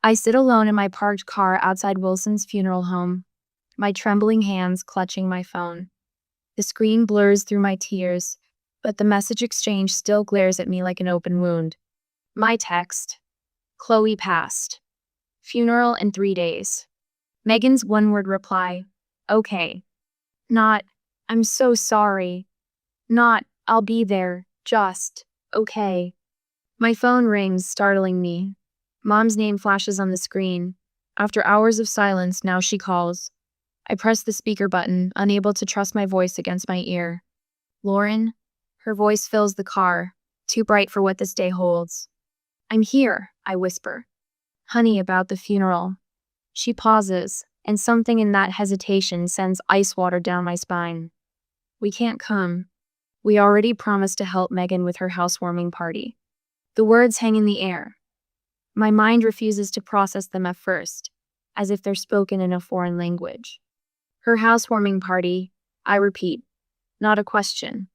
I sit alone in my parked car outside Wilson's funeral home, my trembling hands clutching my phone. The screen blurs through my tears, but the message exchange still glares at me like an open wound. My text: Chloe passed. Funeral in 3 days. Megan's one-word reply: okay. Not, I'm so sorry. Not, I'll be there. Just, okay. My phone rings, startling me. Mom's name flashes on the screen. After hours of silence, now she calls. I press the speaker button, unable to trust my voice against my ear. Lauren? Her voice fills the car, too bright for what this day holds. I'm here, I whisper. Honey, about the funeral. She pauses, and something in that hesitation sends ice water down my spine. We can't come. We already promised to help Megan with her housewarming party. The words hang in the air. My mind refuses to process them at first, as if they're spoken in a foreign language. Her housewarming party, I repeat, not a question,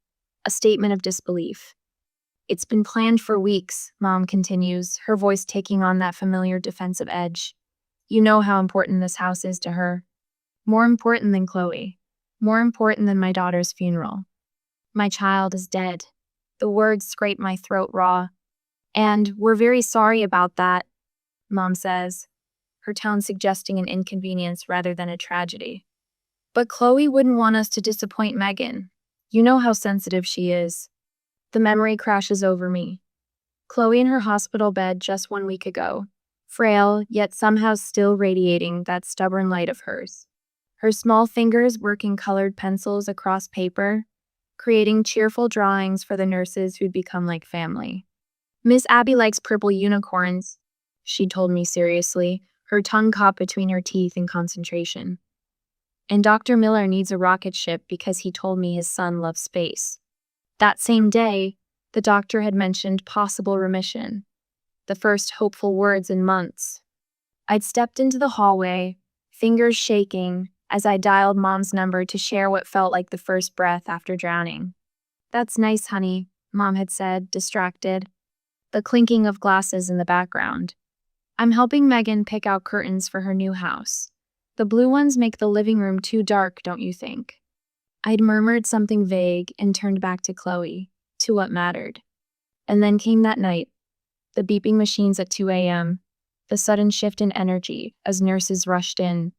a statement of disbelief. It's been planned for weeks, Mom continues, her voice taking on that familiar defensive edge. You know how important this house is to her. More important than Chloe. More important than my daughter's funeral. My child is dead. The words scrape my throat raw. And we're very sorry about that, Mom says, her tone suggesting an inconvenience rather than a tragedy. But Chloe wouldn't want us to disappoint Megan. You know how sensitive she is. The memory crashes over me. Chloe in her hospital bed just 1 week ago, frail, yet somehow still radiating that stubborn light of hers. Her small fingers working colored pencils across paper, creating cheerful drawings for the nurses who'd become like family. Miss Abby likes purple unicorns, she told me seriously, her tongue caught between her teeth in concentration. And Dr. Miller needs a rocket ship because he told me his son loves space. That same day, the doctor had mentioned possible remission, the first hopeful words in months. I'd stepped into the hallway, fingers shaking, as I dialed Mom's number to share what felt like the first breath after drowning. That's nice, honey, Mom had said, distracted. The clinking of glasses in the background. I'm helping Megan pick out curtains for her new house. The blue ones make the living room too dark, don't you think? I'd murmured something vague and turned back to Chloe, to what mattered. And then came that night. The beeping machines at 2 a.m., the sudden shift in energy as nurses rushed in,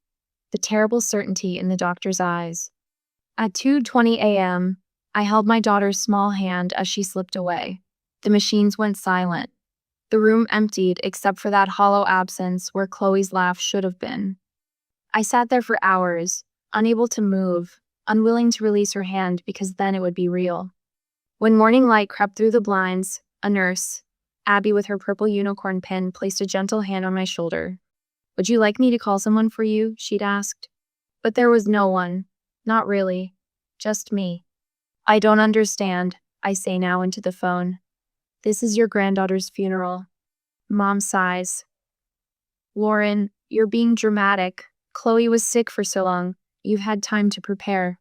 the terrible certainty in the doctor's eyes. At 2:20 a.m., I held my daughter's small hand as she slipped away. The machines went silent. The room emptied except for that hollow absence where Chloe's laugh should have been. I sat there for hours, unable to move, unwilling to release her hand because then it would be real. When morning light crept through the blinds, a nurse, Abby with her purple unicorn pin, placed a gentle hand on my shoulder. Would you like me to call someone for you? She'd asked. But there was no one. Not really. Just me. I don't understand, I say now into the phone. This is your granddaughter's funeral. Mom sighs. Lauren, you're being dramatic. Chloe was sick for so long. You've had time to prepare.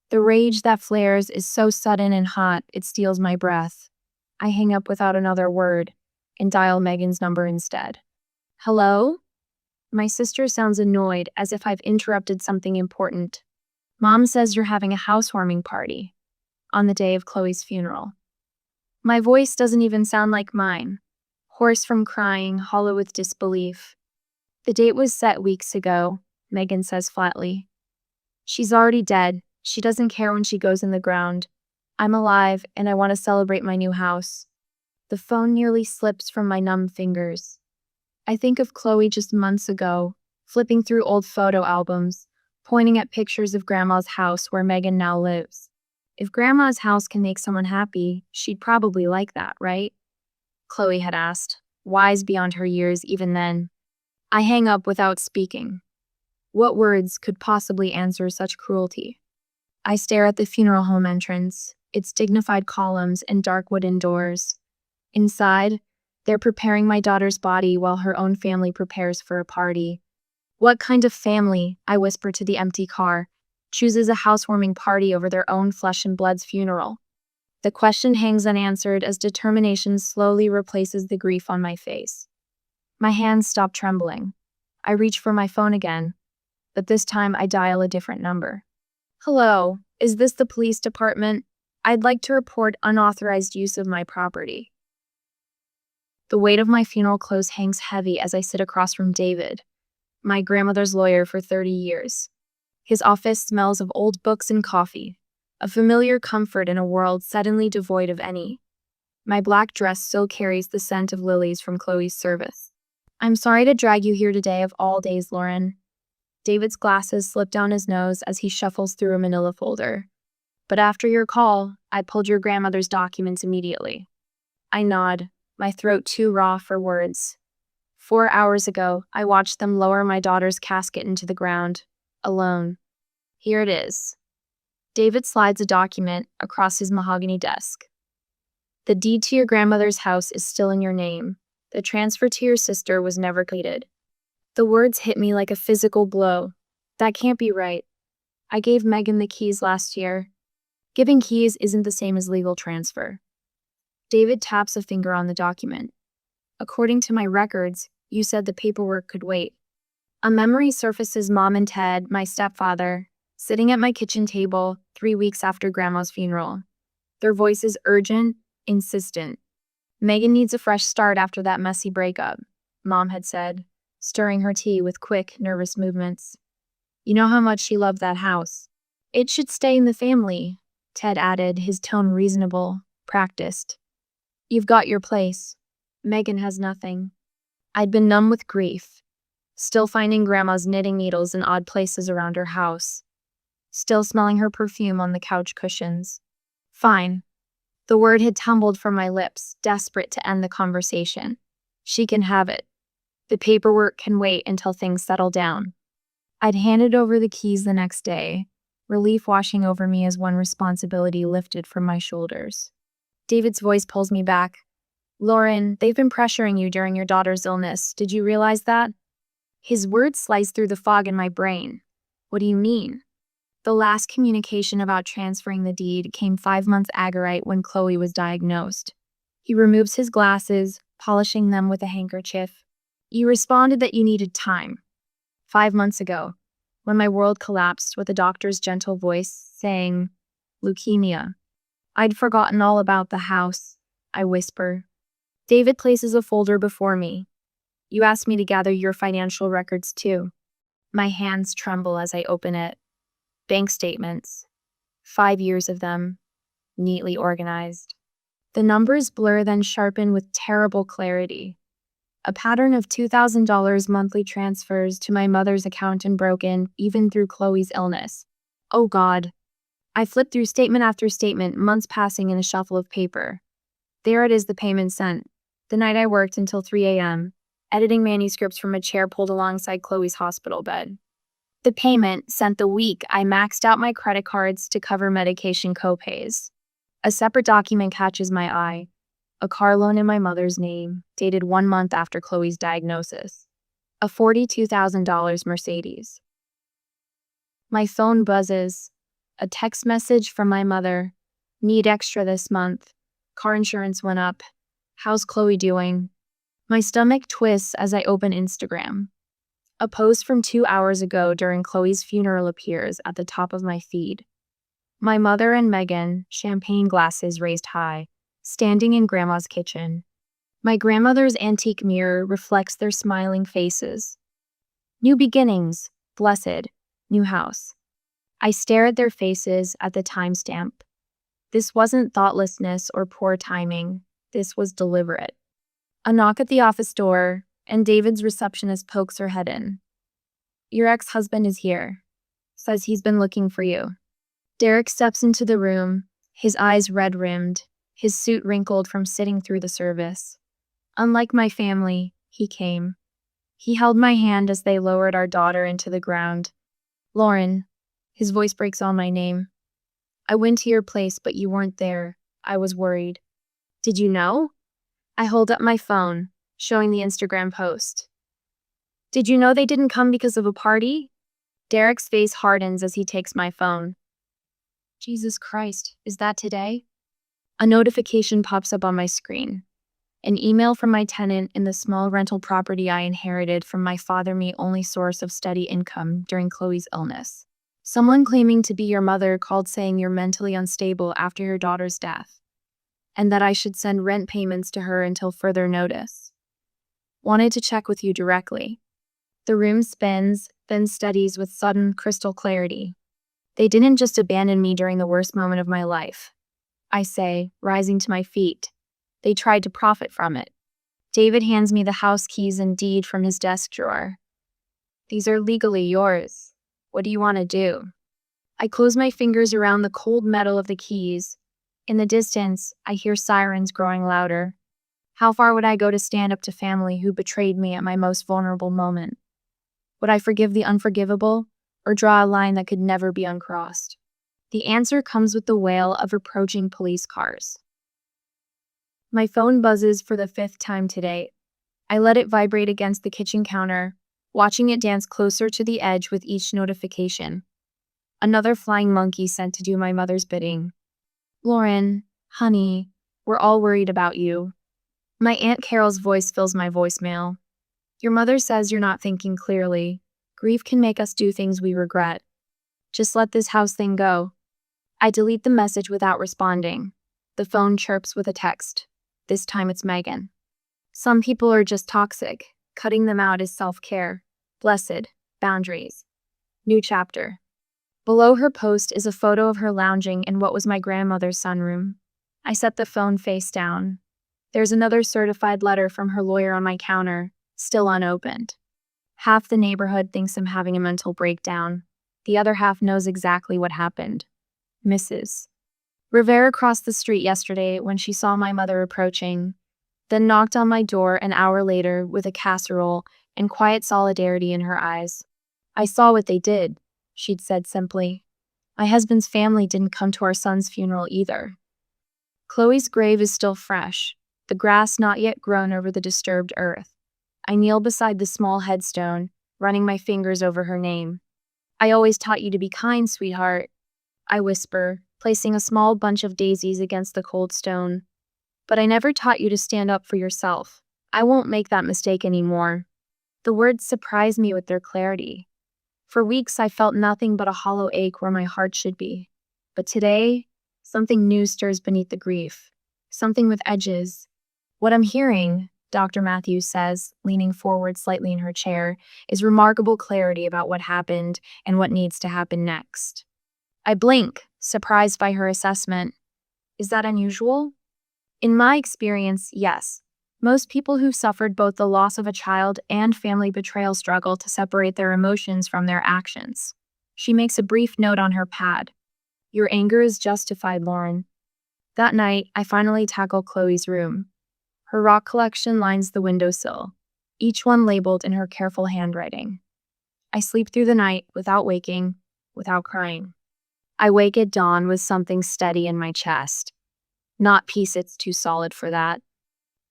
The rage that flares is so sudden and hot, it steals my breath. I hang up without another word and dial Megan's number instead. Hello? My sister sounds annoyed, as if I've interrupted something important. Mom says you're having a housewarming party on the day of Chloe's funeral. My voice doesn't even sound like mine, hoarse from crying, hollow with disbelief. The date was set weeks ago, Megan says flatly. She's already dead. She doesn't care when she goes in the ground. I'm alive, and I want to celebrate my new house. The phone nearly slips from my numb fingers. I think of Chloe just months ago, flipping through old photo albums, pointing at pictures of Grandma's house where Megan now lives. If Grandma's house can make someone happy, she'd probably like that, right? Chloe had asked, wise beyond her years even then. I hang up without speaking. What words could possibly answer such cruelty? I stare at the funeral home entrance, its dignified columns and dark wooden doors. Inside, they're preparing my daughter's body while her own family prepares for a party. What kind of family, I whisper to the empty car, chooses a housewarming party over their own flesh and blood's funeral? The question hangs unanswered as determination slowly replaces the grief on my face. My hands stop trembling. I reach for my phone again, but this time I dial a different number. Hello, is this the police department? I'd like to report unauthorized use of my property. The weight of my funeral clothes hangs heavy as I sit across from David, my grandmother's lawyer for 30 years. His office smells of old books and coffee, a familiar comfort in a world suddenly devoid of any. My black dress still carries the scent of lilies from Chloe's service. I'm sorry to drag you here today of all days, Lauren. David's glasses slip down his nose as he shuffles through a manila folder. But after your call, I pulled your grandmother's documents immediately. I nod, my throat too raw for words. 4 hours ago, I watched them lower my daughter's casket into the ground, alone. Here it is. David slides a document across his mahogany desk. The deed to your grandmother's house is still in your name. The transfer to your sister was never completed. The words hit me like a physical blow. That can't be right. I gave Megan the keys last year. Giving keys isn't the same as legal transfer. David taps a finger on the document. According to my records, you said the paperwork could wait. A memory surfaces Mom and Ted, my stepfather, sitting at my kitchen table 3 weeks after Grandma's funeral. Their voices urgent, insistent. Megan needs a fresh start after that messy breakup, Mom had said, stirring her tea with quick, nervous movements. You know how much she loved that house. It should stay in the family, Ted added, his tone reasonable, practiced. You've got your place. Megan has nothing. I'd been numb with grief, still finding Grandma's knitting needles in odd places around her house, still smelling her perfume on the couch cushions. Fine. The word had tumbled from my lips, desperate to end the conversation. She can have it. The paperwork can wait until things settle down. I'd handed over the keys the next day, relief washing over me as one responsibility lifted from my shoulders. David's voice pulls me back. Lauren, they've been pressuring you during your daughter's illness. Did you realize that? His words sliced through the fog in my brain. What do you mean? The last communication about transferring the deed came 5 months ago when Chloe was diagnosed. He removes his glasses, polishing them with a handkerchief. You responded that you needed time. 5 months ago, when my world collapsed with a doctor's gentle voice saying, leukemia. I'd forgotten all about the house, I whisper. David places a folder before me. You asked me to gather your financial records too. My hands tremble as I open it. Bank statements. 5 years of them, neatly organized. The numbers blur then sharpen with terrible clarity. A pattern of $2,000 monthly transfers to my mother's account unbroken, even through Chloe's illness. Oh God. I flip through statement after statement, months passing in a shuffle of paper. There it is, the payment sent. The night I worked until 3 a.m., editing manuscripts from a chair pulled alongside Chloe's hospital bed. The payment sent the week I maxed out my credit cards to cover medication copays. A separate document catches my eye. A car loan in my mother's name, dated 1 month after Chloe's diagnosis. A $42,000 Mercedes. My phone buzzes. A text message from my mother. Need extra this month. Car insurance went up. How's Chloe doing? My stomach twists as I open Instagram. A post from 2 hours ago during Chloe's funeral appears at the top of my feed. My mother and Megan, champagne glasses raised high, standing in Grandma's kitchen. My grandmother's antique mirror reflects their smiling faces. New beginnings, blessed, new house. I stare at their faces at the timestamp. This wasn't thoughtlessness or poor timing. This was deliberate. A knock at the office door, and David's receptionist pokes her head in. Your ex-husband is here. Says he's been looking for you. Derek steps into the room, his eyes red-rimmed, his suit wrinkled from sitting through the service. Unlike my family, he came. He held my hand as they lowered our daughter into the ground. Lauren, his voice breaks on my name. I went to your place, but you weren't there. I was worried. Did you know? I hold up my phone, showing the Instagram post. Did you know they didn't come because of a party? Derek's face hardens as he takes my phone. Jesus Christ, is that today? A notification pops up on my screen. An email from my tenant in the small rental property I inherited from my father, my only source of steady income during Chloe's illness. Someone claiming to be your mother called saying you're mentally unstable after your daughter's death, and that I should send rent payments to her until further notice. Wanted to check with you directly. The room spins, then steadies with sudden crystal clarity. They didn't just abandon me during the worst moment of my life, I say, rising to my feet. They tried to profit from it. David hands me the house keys and deed from his desk drawer. These are legally yours. What do you want to do? I close my fingers around the cold metal of the keys. In the distance, I hear sirens growing louder. How far would I go to stand up to family who betrayed me at my most vulnerable moment? Would I forgive the unforgivable, or draw a line that could never be uncrossed? The answer comes with the wail of approaching police cars. My phone buzzes for the 5th time today. I let it vibrate against the kitchen counter, watching it dance closer to the edge with each notification. Another flying monkey sent to do my mother's bidding. Lauren, honey, we're all worried about you. My Aunt Carol's voice fills my voicemail. Your mother says you're not thinking clearly. Grief can make us do things we regret. Just let this house thing go. I delete the message without responding. The phone chirps with a text. This time it's Megan. Some people are just toxic. Cutting them out is self-care. Blessed. Boundaries. New chapter. Below her post is a photo of her lounging in what was my grandmother's sunroom. I set the phone face down. There's another certified letter from her lawyer on my counter, still unopened. Half the neighborhood thinks I'm having a mental breakdown. The other half knows exactly what happened. Mrs. Rivera crossed the street yesterday when she saw my mother approaching, then knocked on my door an hour later with a casserole and quiet solidarity in her eyes. I saw what they did, she'd said simply. My husband's family didn't come to our son's funeral either. Chloe's grave is still fresh, the grass not yet grown over the disturbed earth. I kneel beside the small headstone, running my fingers over her name. I always taught you to be kind, sweetheart, I whisper, placing a small bunch of daisies against the cold stone. But I never taught you to stand up for yourself. I won't make that mistake anymore. The words surprise me with their clarity. For weeks I felt nothing but a hollow ache where my heart should be. But today, something new stirs beneath the grief. Something with edges. What I'm hearing, Dr. Matthews says, leaning forward slightly in her chair, is remarkable clarity about what happened and what needs to happen next. I blink, surprised by her assessment. Is that unusual? In my experience, yes. Most people who suffered both the loss of a child and family betrayal struggle to separate their emotions from their actions. She makes a brief note on her pad. Your anger is justified, Lauren. That night, I finally tackle Chloe's room. Her rock collection lines the windowsill, each one labeled in her careful handwriting. I sleep through the night without waking, without crying. I wake at dawn with something steady in my chest. Not peace, it's too solid for that.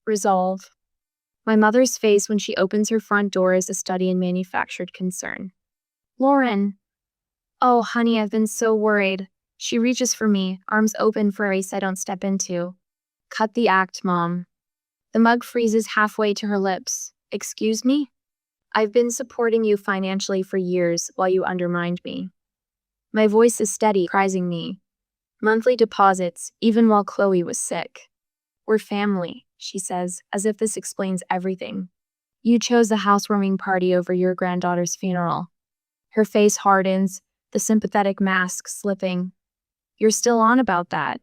Resolve. My mother's face when she opens her front door is a study in manufactured concern. Lauren. Oh, honey, I've been so worried. She reaches for me, arms open for a race I don't step into. Cut the act, Mom. The mug freezes halfway to her lips. Excuse me? I've been supporting you financially for years while you undermined me. My voice is steady, prizing me. Monthly deposits, even while Chloe was sick. We're family, she says, as if this explains everything. You chose the housewarming party over your granddaughter's funeral. Her face hardens, the sympathetic mask slipping. You're still on about that.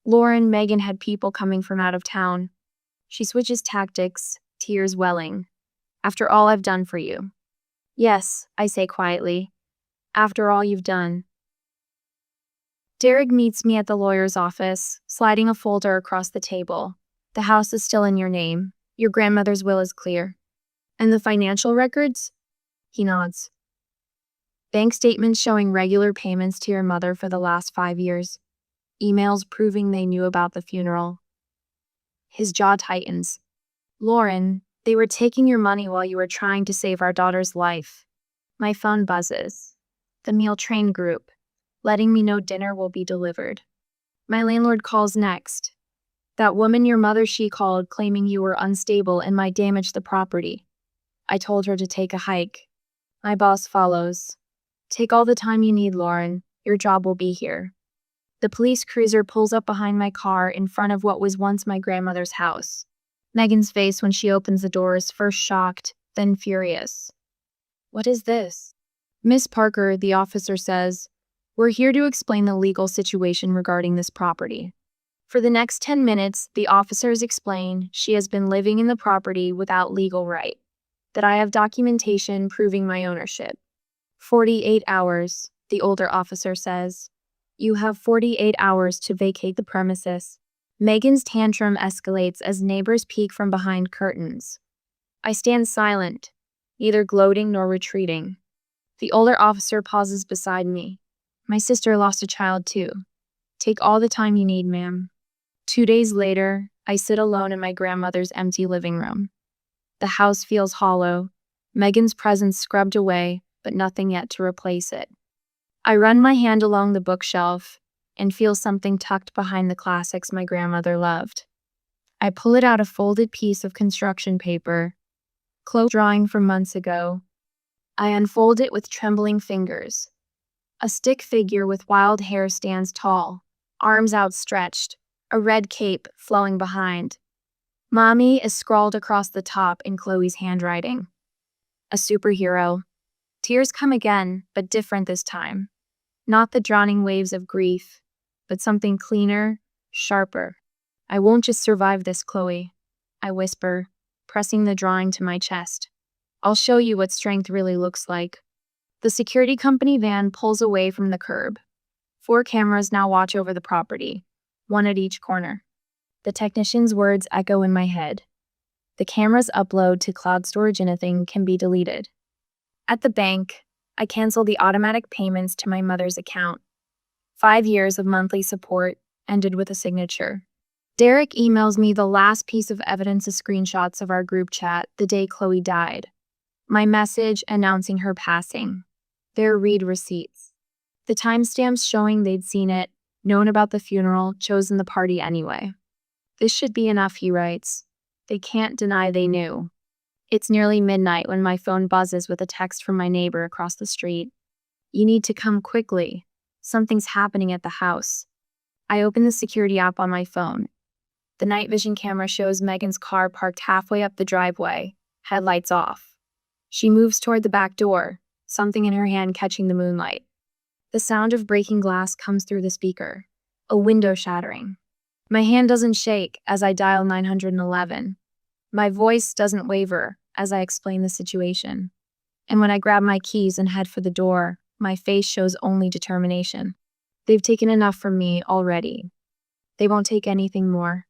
Lauren, Megan had people coming from out of town. She switches tactics, tears welling. After all I've done for you. Yes, I say quietly. After all you've done. Derek meets me at the lawyer's office, sliding a folder across the table. The house is still in your name. Your grandmother's will is clear. And the financial records? He nods. Bank statements showing regular payments to your mother for the last 5 years. Emails proving they knew about the funeral. His jaw tightens. Lauren, they were taking your money while you were trying to save our daughter's life. My phone buzzes. The meal train group, letting me know dinner will be delivered. My landlord calls next. That woman your mother, she called, claiming you were unstable and might damage the property. I told her to take a hike. My boss follows. Take all the time you need, Lauren. Your job will be here. The police cruiser pulls up behind my car in front of what was once my grandmother's house. Megan's face when she opens the door is first shocked, then furious. What is this? Miss Parker, the officer says, we're here to explain the legal situation regarding this property. For the next 10 minutes, the officers explain she has been living in the property without legal right, that I have documentation proving my ownership. 48 hours, the older officer says. You have 48 hours to vacate the premises. Megan's tantrum escalates as neighbors peek from behind curtains. I stand silent, neither gloating nor retreating. The older officer pauses beside me. My sister lost a child too. Take all the time you need, ma'am. 2 days later, I sit alone in my grandmother's empty living room. The house feels hollow, Megan's presence scrubbed away, but nothing yet to replace it. I run my hand along the bookshelf and feel something tucked behind the classics my grandmother loved. I pull it out, a folded piece of construction paper, close drawing from months ago. I unfold it with trembling fingers. A stick figure with wild hair stands tall, arms outstretched, a red cape flowing behind. Mommy is scrawled across the top in Chloe's handwriting. A superhero. Tears come again, but different this time. Not the drowning waves of grief, but something cleaner, sharper. I won't just survive this, Chloe, I whisper, pressing the drawing to my chest. I'll show you what strength really looks like. The security company van pulls away from the curb. 4 cameras now watch over the property, one at each corner. The technician's words echo in my head. The cameras upload to cloud storage, anything can be deleted. At the bank, I cancel the automatic payments to my mother's account. 5 years of monthly support ended with a signature. Derek emails me the last piece of evidence, of screenshots of our group chat the day Chloe died. My message announcing her passing. Their read receipts. The timestamps showing they'd seen it, known about the funeral, chosen the party anyway. This should be enough, he writes. They can't deny they knew. It's nearly midnight when my phone buzzes with a text from my neighbor across the street. You need to come quickly. Something's happening at the house. I open the security app on my phone. The night vision camera shows Megan's car parked halfway up the driveway, headlights off. She moves toward the back door, something in her hand catching the moonlight. The sound of breaking glass comes through the speaker, a window shattering. My hand doesn't shake as I dial 911. My voice doesn't waver as I explain the situation. And when I grab my keys and head for the door, my face shows only determination. They've taken enough from me already. They won't take anything more.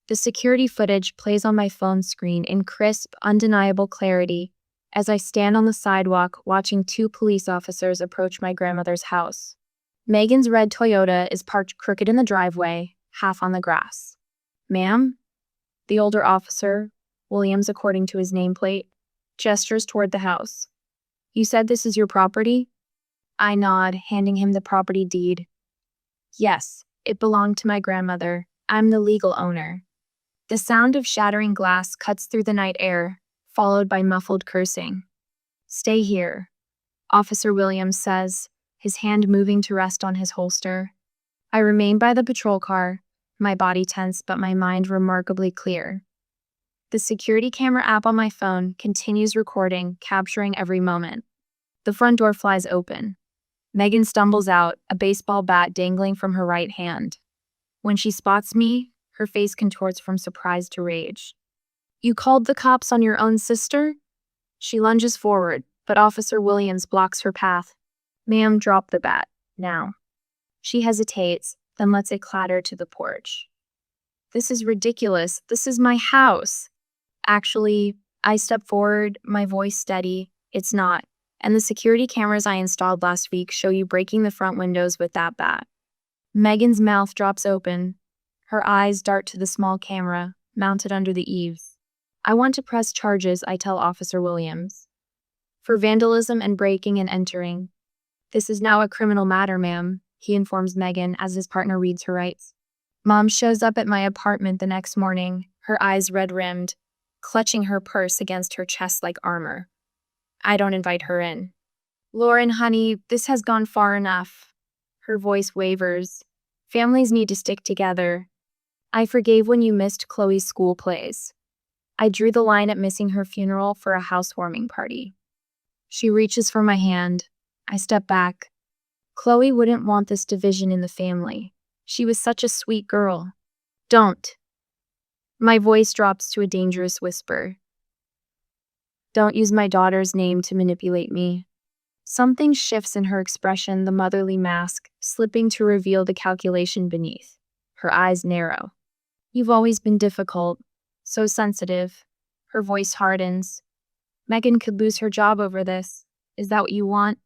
The security footage plays on my phone screen in crisp, undeniable clarity as I stand on the sidewalk watching 2 police officers approach my grandmother's house. Megan's red Toyota is parked crooked in the driveway, half on the grass. Ma'am? The older officer, Williams according to his nameplate, gestures toward the house. You said this is your property? I nod, handing him the property deed. Yes, it belonged to my grandmother. I'm the legal owner. The sound of shattering glass cuts through the night air, followed by muffled cursing. Stay here, Officer Williams says, his hand moving to rest on his holster. I remain by the patrol car, my body tense but my mind remarkably clear. The security camera app on my phone continues recording, capturing every moment. The front door flies open. Megan stumbles out, a baseball bat dangling from her right hand. When she spots me, her face contorts from surprise to rage. You called the cops on your own sister? She lunges forward, but Officer Williams blocks her path. Ma'am, drop the bat, now. She hesitates, then lets it clatter to the porch. This is ridiculous. This is my house. Actually, I step forward, my voice steady. It's not. And the security cameras I installed last week show you breaking the front windows with that bat. Megan's mouth drops open. Her eyes dart to the small camera, mounted under the eaves. I want to press charges, I tell Officer Williams. For vandalism and breaking and entering. This is now a criminal matter, ma'am, he informs Megan as his partner reads her rights. Mom shows up at my apartment the next morning, her eyes red-rimmed, clutching her purse against her chest like armor. I don't invite her in. Lauren, honey, this has gone far enough. Her voice wavers. Families need to stick together. I forgave when you missed Chloe's school plays. I drew the line at missing her funeral for a housewarming party. She reaches for my hand. I step back. Chloe wouldn't want this division in the family. She was such a sweet girl. Don't. My voice drops to a dangerous whisper. Don't use my daughter's name to manipulate me. Something shifts in her expression, the motherly mask, slipping to reveal the calculation beneath. Her eyes narrow. You've always been difficult, so sensitive. Her voice hardens. Megan could lose her job over this. Is that what you want?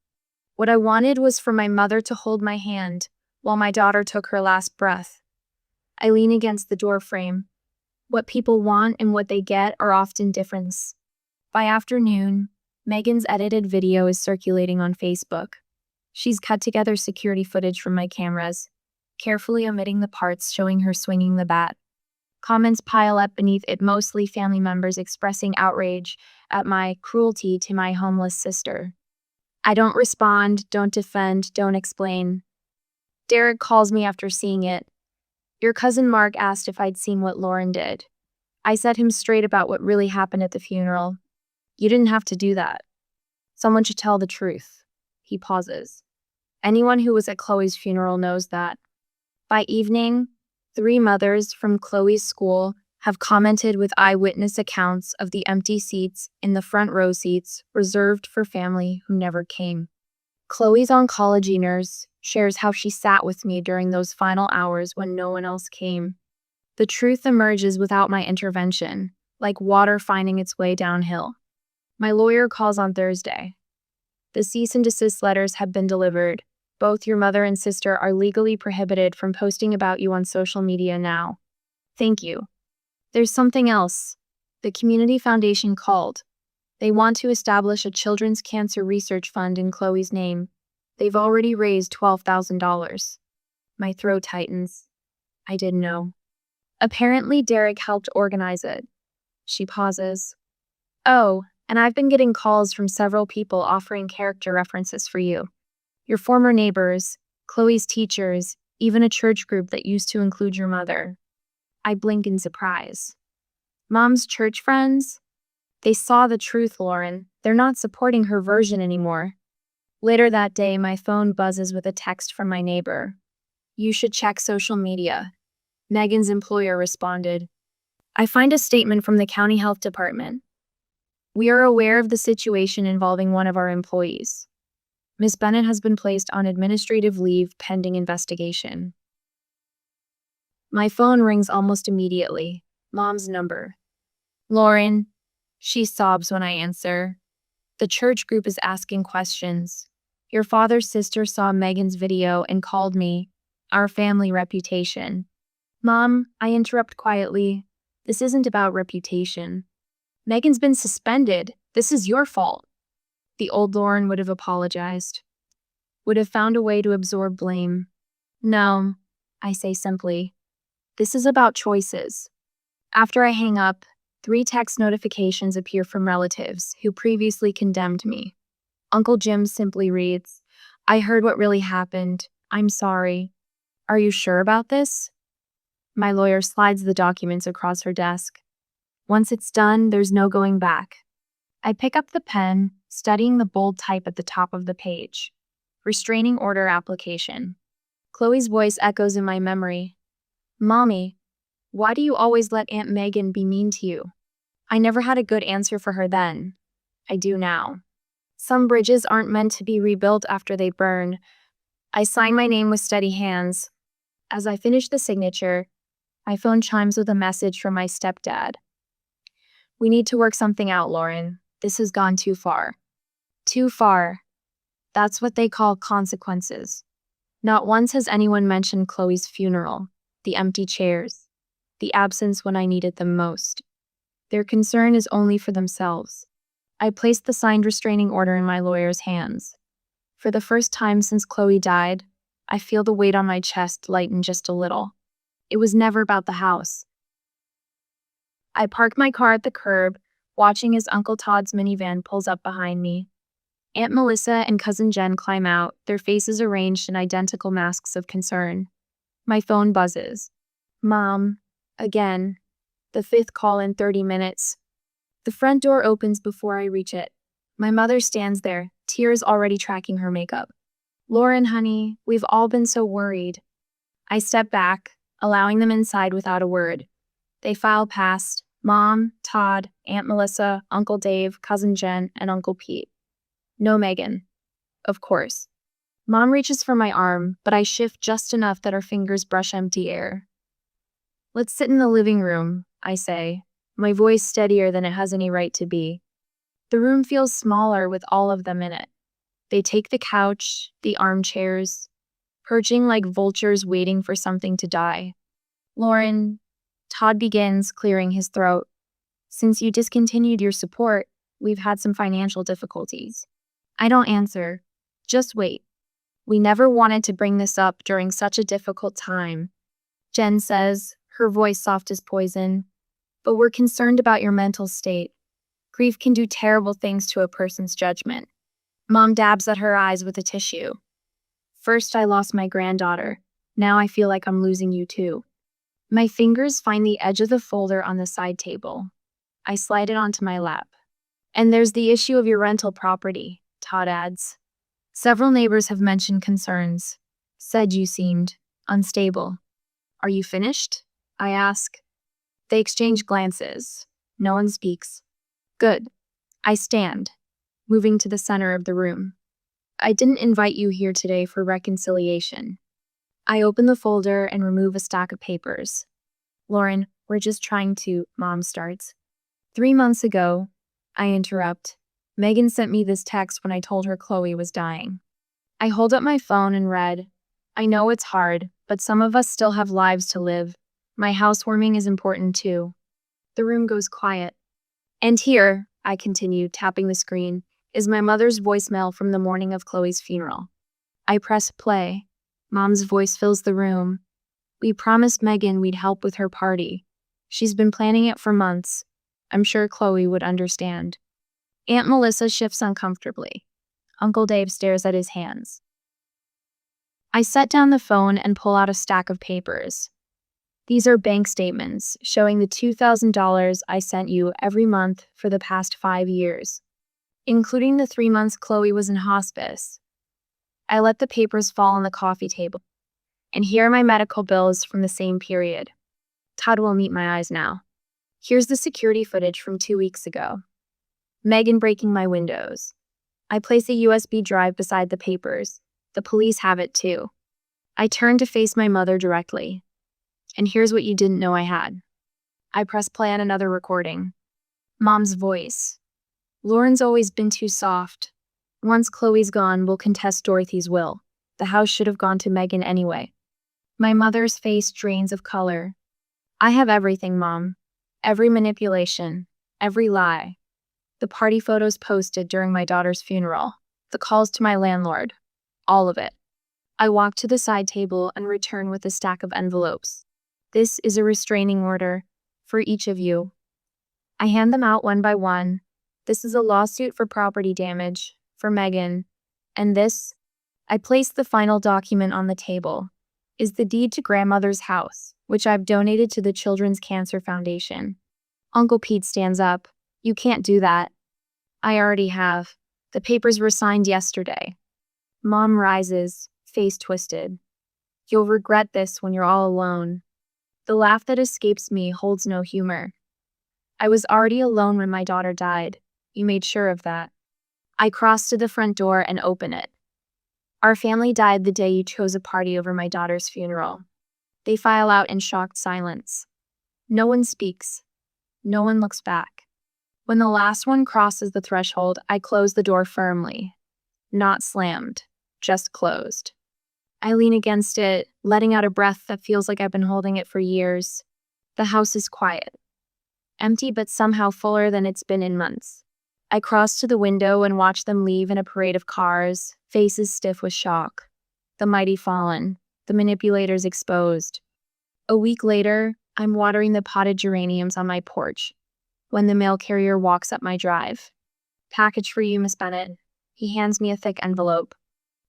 What I wanted was for my mother to hold my hand while my daughter took her last breath. I lean against the doorframe. What people want and what they get are often different. By afternoon, Megan's edited video is circulating on Facebook. She's cut together security footage from my cameras, carefully omitting the parts showing her swinging the bat. Comments pile up beneath it, mostly family members expressing outrage at my cruelty to my homeless sister. I don't respond, don't defend, don't explain. Derek calls me after seeing it. Your cousin Mark asked if I'd seen what Lauren did. I set him straight about what really happened at the funeral. You didn't have to do that. Someone should tell the truth. He pauses. Anyone who was at Chloe's funeral knows that. By evening, 3 mothers from Chloe's school have commented with eyewitness accounts of the empty seats in the front row seats reserved for family who never came. Chloe's oncology nurse shares how she sat with me during those final hours when no one else came. The truth emerges without my intervention, like water finding its way downhill. My lawyer calls on Thursday. The cease and desist letters have been delivered. Both your mother and sister are legally prohibited from posting about you on social media now. Thank you. There's something else. The Community Foundation called. They want to establish a children's cancer research fund in Chloe's name. They've already raised $12,000. My throat tightens. I didn't know. Apparently, Derek helped organize it. She pauses. Oh, and I've been getting calls from several people offering character references for you. Your former neighbors, Chloe's teachers, even a church group that used to include your mother. I blink in surprise. Mom's church friends? They saw the truth, Lauren. They're not supporting her version anymore. Later that day, my phone buzzes with a text from my neighbor. You should check social media. Megan's employer responded. I find a statement from the county health department. We are aware of the situation involving one of our employees. Ms. Bennett has been placed on administrative leave pending investigation. My phone rings almost immediately. Mom's number. Lauren. She sobs when I answer. The church group is asking questions. Your father's sister saw Megan's video and called me. Our family reputation. Mom, I interrupt quietly. This isn't about reputation. Megan's been suspended. This is your fault. The old Lauren would have apologized. Would have found a way to absorb blame. No, I say simply. This is about choices. After I hang up, 3 text notifications appear from relatives who previously condemned me. Uncle Jim simply reads, I heard what really happened. I'm sorry. Are you sure about this? My lawyer slides the documents across her desk. Once it's done, there's no going back. I pick up the pen, studying the bold type at the top of the page. Restraining order application. Chloe's voice echoes in my memory. Mommy, why do you always let Aunt Megan be mean to you? I never had a good answer for her then. I do now. Some bridges aren't meant to be rebuilt after they burn. I sign my name with steady hands. As I finish the signature, my phone chimes with a message from my stepdad. We need to work something out, Lauren. This has gone too far. Too far. That's what they call consequences. Not once has anyone mentioned Chloe's funeral, the empty chairs, the absence when I needed them most. Their concern is only for themselves. I placed the signed restraining order in my lawyer's hands. For the first time since Chloe died, I feel the weight on my chest lighten just a little. It was never about the house. I parked my car at the curb, watching as Uncle Todd's minivan pulls up behind me. Aunt Melissa and Cousin Jen climb out, their faces arranged in identical masks of concern. My phone buzzes. Mom. Again. The fifth call in 30 minutes. The front door opens before I reach it. My mother stands there, tears already tracking her makeup. Lauren, honey, we've all been so worried. I step back, allowing them inside without a word. They file past Mom, Todd, Aunt Melissa, Uncle Dave, Cousin Jen, and Uncle Pete. No Megan. Of course. Mom reaches for my arm, but I shift just enough that her fingers brush empty air. Let's sit in the living room, I say, my voice steadier than it has any right to be. The room feels smaller with all of them in it. They take the couch, the armchairs, perching like vultures waiting for something to die. Lauren, Todd begins, clearing his throat. Since you discontinued your support, we've had some financial difficulties. I don't answer. Just wait. We never wanted to bring this up during such a difficult time. Jen says, her voice soft as poison. But we're concerned about your mental state. Grief can do terrible things to a person's judgment. Mom dabs at her eyes with a tissue. First, I lost my granddaughter. Now I feel like I'm losing you too. My fingers find the edge of the folder on the side table. I slide it onto my lap. And there's the issue of your rental property, Todd adds. Several neighbors have mentioned concerns. Said you seemed unstable. Are you finished? I ask. They exchange glances. No one speaks. Good. I stand, moving to the center of the room. I didn't invite you here today for reconciliation. I open the folder and remove a stack of papers. Lauren, we're just trying to, Mom starts. 3 months ago, I interrupt. Megan sent me this text when I told her Chloe was dying. I hold up my phone and read, I know it's hard, but some of us still have lives to live. My housewarming is important too. The room goes quiet. And here, I continue, tapping the screen, is my mother's voicemail from the morning of Chloe's funeral. I press play. Mom's voice fills the room. We promised Megan we'd help with her party. She's been planning it for months. I'm sure Chloe would understand. Aunt Melissa shifts uncomfortably. Uncle Dave stares at his hands. I set down the phone and pull out a stack of papers. These are bank statements showing the $2,000 I sent you every month for the past 5 years, including the 3 months Chloe was in hospice. I let the papers fall on the coffee table. And here are my medical bills from the same period. Todd will meet my eyes now. Here's the security footage from 2 weeks ago. Megan breaking my windows. I place a USB drive beside the papers. The police have it too. I turn to face my mother directly. And here's what you didn't know I had. I press play on another recording. Mom's voice. Lauren's always been too soft. Once Chloe's gone, we'll contest Dorothy's will. The house should have gone to Megan anyway. My mother's face drains of color. I have everything, Mom. Every manipulation. Every lie. The party photos posted during my daughter's funeral. The calls to my landlord. All of it. I walk to the side table and return with a stack of envelopes. This is a restraining order for each of you. I hand them out one by one. This is a lawsuit for property damage for Megan. And this, I place the final document on the table, is the deed to grandmother's house, which I've donated to the Children's Cancer Foundation. Uncle Pete stands up. You can't do that. I already have. The papers were signed yesterday. Mom rises, face twisted. You'll regret this when you're all alone. The laugh that escapes me holds no humor. I was already alone when my daughter died. You made sure of that. I cross to the front door and open it. Our family died the day you chose a party over my daughter's funeral. They file out in shocked silence. No one speaks. No one looks back. When the last one crosses the threshold, I close the door firmly. Not slammed, just closed. I lean against it, letting out a breath that feels like I've been holding it for years. The house is quiet. Empty but somehow fuller than it's been in months. I cross to the window and watch them leave in a parade of cars, faces stiff with shock. The mighty fallen, the manipulators exposed. A week later, I'm watering the potted geraniums on my porch when the mail carrier walks up my drive. Package for you, Miss Bennett. He hands me a thick envelope.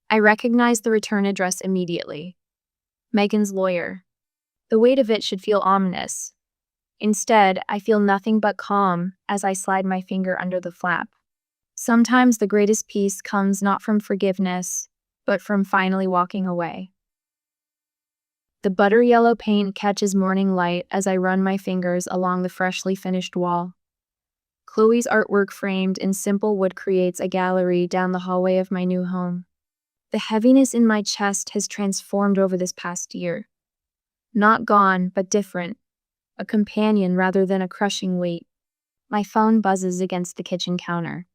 I recognize the return address immediately. Megan's lawyer. The weight of it should feel ominous. Instead, I feel nothing but calm as I slide my finger under the flap. Sometimes the greatest peace comes not from forgiveness, but from finally walking away. The butter yellow paint catches morning light as I run my fingers along the freshly finished wall. Chloe's artwork framed in simple wood creates a gallery down the hallway of my new home. The heaviness in my chest has transformed over this past year. Not gone, but different. A companion rather than a crushing weight. My phone buzzes against the kitchen counter.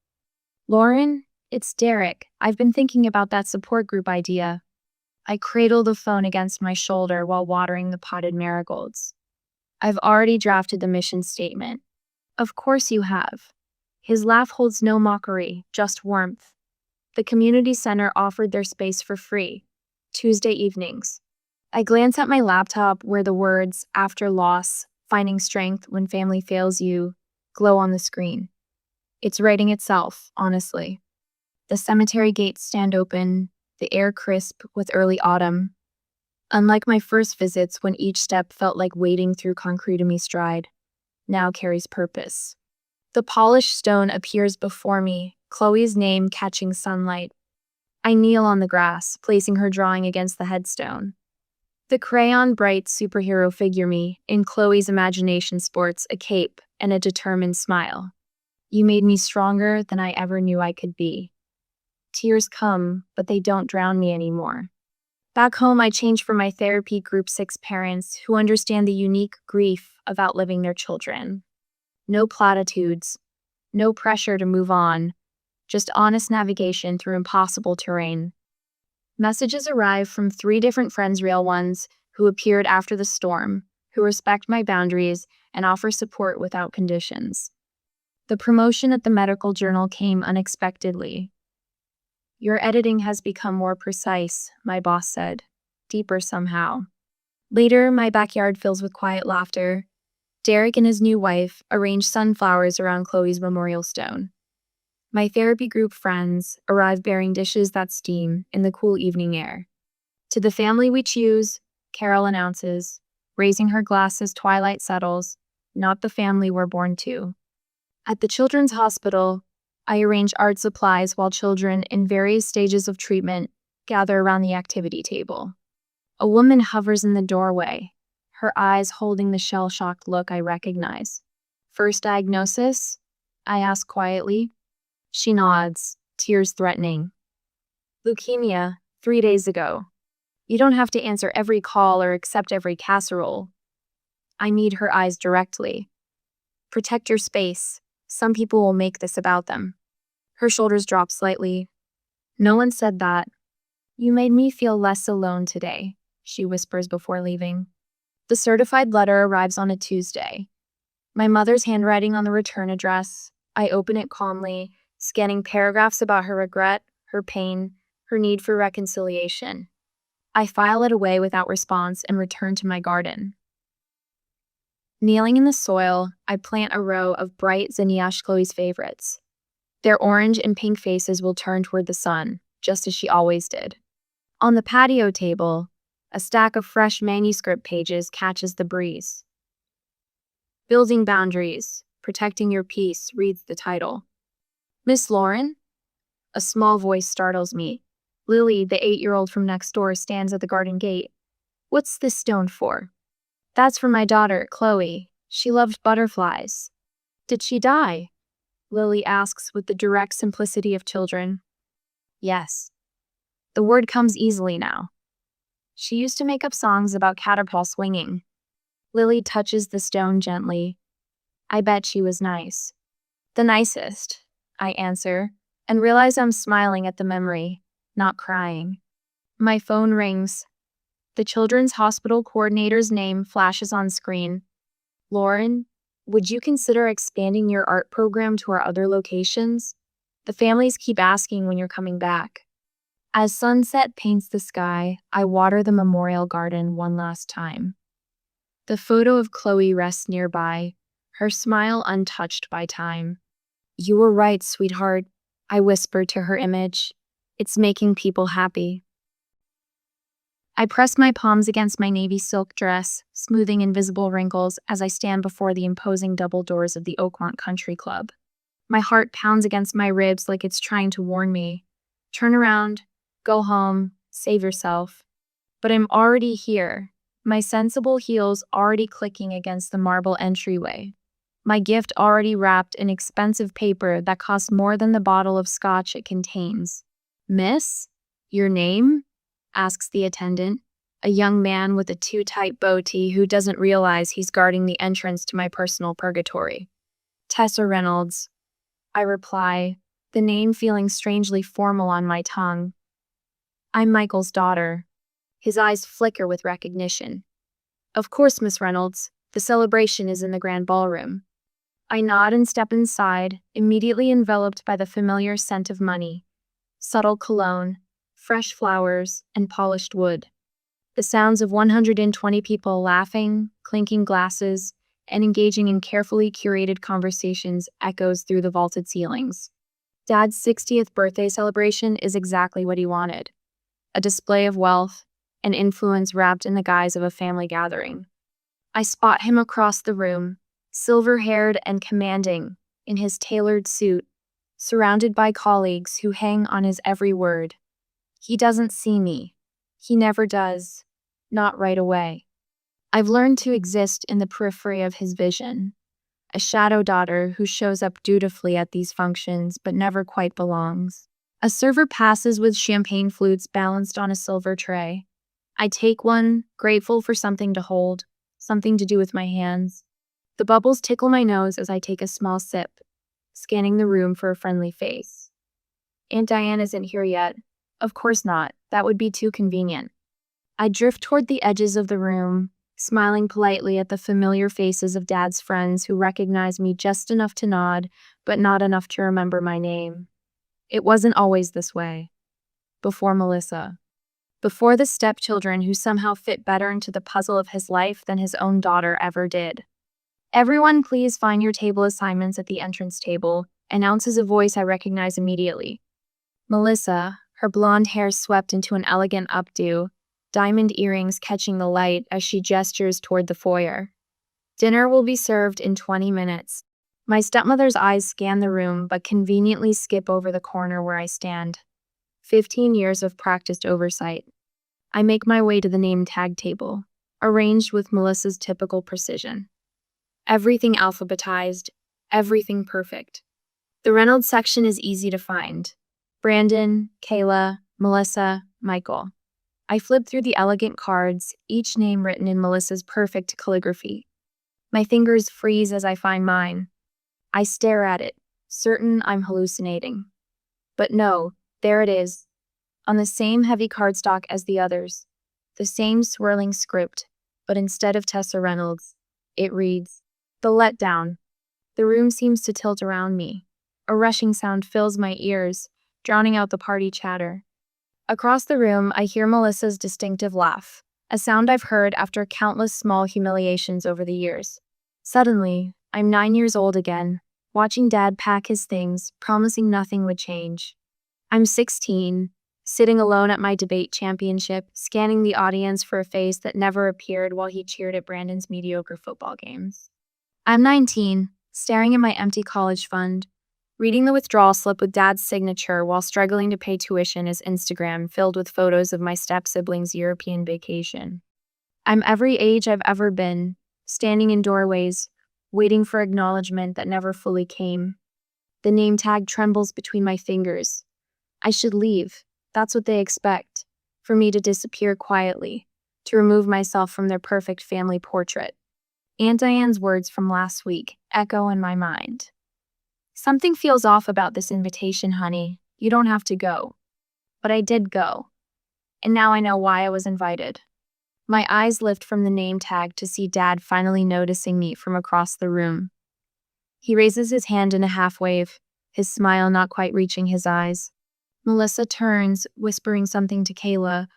Lauren, it's Derek. I've been thinking about that support group idea. I cradle the phone against my shoulder while watering the potted marigolds. I've already drafted the mission statement. Of course you have. His laugh holds no mockery, just warmth. The community center offered their space for free. Tuesday evenings. I glance at my laptop where the words, after loss, finding strength when family fails you, glow on the screen. It's writing itself, honestly. The cemetery gates stand open, the air crisp with early autumn. Unlike my first visits when each step felt like wading through concrete in me stride, now carries purpose. The polished stone appears before me, Chloe's name catching sunlight. I kneel on the grass, placing her drawing against the headstone. The crayon bright superhero figure me, in Chloe's imagination sports a cape and a determined smile. You made me stronger than I ever knew I could be. Tears come, but they don't drown me anymore. Back home, I change for my therapy group 6 parents who understand the unique grief of outliving their children. No platitudes, no pressure to move on, just honest navigation through impossible terrain. Messages arrive from 3 different friends, real ones, who appeared after the storm, who respect my boundaries and offer support without conditions. The promotion at the medical journal came unexpectedly. Your editing has become more precise, my boss said, deeper somehow. Later, my backyard fills with quiet laughter. Derek and his new wife arrange sunflowers around Chloe's memorial stone. My therapy group friends arrive bearing dishes that steam in the cool evening air. To the family we choose, Carol announces, raising her glass as twilight settles, not the family we're born to. At the children's hospital, I arrange art supplies while children in various stages of treatment gather around the activity table. A woman hovers in the doorway, her eyes holding the shell-shocked look I recognize. First diagnosis? I ask quietly. She nods, tears threatening. Leukemia, 3 days ago. You don't have to answer every call or accept every casserole. I meet her eyes directly. Protect your space. Some people will make this about them. Her shoulders drop slightly. No one said that. You made me feel less alone today, she whispers before leaving. The certified letter arrives on a Tuesday. My mother's handwriting on the return address. I open it calmly, scanning paragraphs about her regret, her pain, her need for reconciliation. I file it away without response and return to my garden. Kneeling in the soil, I plant a row of bright zinnias, Chloe's favorites. Their orange and pink faces will turn toward the sun, just as she always did. On the patio table, a stack of fresh manuscript pages catches the breeze. Building Boundaries, Protecting Your Peace reads the title. Miss Lauren? A small voice startles me. Lily, the 8-year-old from next door, stands at the garden gate. What's this stone for? That's for my daughter, Chloe. She loved butterflies. Did she die? Lily asks with the direct simplicity of children. Yes. The word comes easily now. She used to make up songs about caterpillar swinging. Lily touches the stone gently. I bet she was nice. The nicest, I answer, and realize I'm smiling at the memory, not crying. My phone rings. The children's hospital coordinator's name flashes on screen. Lauren, would you consider expanding your art program to our other locations? The families keep asking when you're coming back. As sunset paints the sky, I water the memorial garden one last time. The photo of Chloe rests nearby, her smile untouched by time. "You were right, sweetheart," I whispered to her image. "It's making people happy." I press my palms against my navy silk dress, smoothing invisible wrinkles as I stand before the imposing double doors of the Oakmont Country Club. My heart pounds against my ribs like it's trying to warn me. Turn around, go home, save yourself. But I'm already here, my sensible heels already clicking against the marble entryway. My gift already wrapped in expensive paper that costs more than the bottle of scotch it contains. "Miss? Your name?" asks the attendant, a young man with a too-tight bow tie who doesn't realize he's guarding the entrance to my personal purgatory. "Tessa Reynolds," I reply, the name feeling strangely formal on my tongue. "I'm Michael's daughter." His eyes flicker with recognition. "Of course, Miss Reynolds. The celebration is in the grand ballroom." I nod and step inside, immediately enveloped by the familiar scent of money, subtle cologne, fresh flowers, and polished wood. The sounds of 120 people laughing, clinking glasses, and engaging in carefully curated conversations echoes through the vaulted ceilings. Dad's 60th birthday celebration is exactly what he wanted. A display of wealth and influence wrapped in the guise of a family gathering. I spot him across the room, silver-haired and commanding, in his tailored suit, surrounded by colleagues who hang on his every word. He doesn't see me. He never does. Not right away. I've learned to exist in the periphery of his vision, a shadow daughter who shows up dutifully at these functions but never quite belongs. A server passes with champagne flutes balanced on a silver tray. I take one, grateful for something to hold, something to do with my hands. The bubbles tickle my nose as I take a small sip, scanning the room for a friendly face. Aunt Diane isn't here yet. Of course not. That would be too convenient. I drift toward the edges of the room, smiling politely at the familiar faces of Dad's friends who recognize me just enough to nod, but not enough to remember my name. It wasn't always this way. Before Melissa. Before the stepchildren who somehow fit better into the puzzle of his life than his own daughter ever did. "Everyone, please find your table assignments at the entrance table," announces a voice I recognize immediately. Melissa, her blonde hair swept into an elegant updo, diamond earrings catching the light as she gestures toward the foyer. "Dinner will be served in 20 minutes. My stepmother's eyes scan the room but conveniently skip over the corner where I stand. 15 years of practiced oversight. I make my way to the name tag table, arranged with Melissa's typical precision. Everything alphabetized, everything perfect. The Reynolds section is easy to find. Brandon, Kayla, Melissa, Michael. I flip through the elegant cards, each name written in Melissa's perfect calligraphy. My fingers freeze as I find mine. I stare at it, certain I'm hallucinating. But no, there it is, on the same heavy cardstock as the others. The same swirling script, but instead of Tessa Reynolds, it reads, "The Letdown." The room seems to tilt around me. A rushing sound fills my ears, drowning out the party chatter. Across the room, I hear Melissa's distinctive laugh, a sound I've heard after countless small humiliations over the years. Suddenly, I'm 9 years old again, watching Dad pack his things, promising nothing would change. I'm 16, sitting alone at my debate championship, scanning the audience for a face that never appeared while he cheered at Brandon's mediocre football games. I'm 19, staring at my empty college fund, reading the withdrawal slip with Dad's signature while struggling to pay tuition as Instagram filled with photos of my step-siblings' European vacation. I'm every age I've ever been, standing in doorways, waiting for acknowledgement that never fully came. The name tag trembles between my fingers. I should leave. That's what they expect. For me to disappear quietly, to remove myself from their perfect family portrait. Aunt Diane's words from last week echo in my mind. "Something feels off about this invitation, honey. You don't have to go." But I did go. And now I know why I was invited. My eyes lift from the name tag to see Dad finally noticing me from across the room. He raises his hand in a half wave, his smile not quite reaching his eyes. Melissa turns, whispering something to Kayla,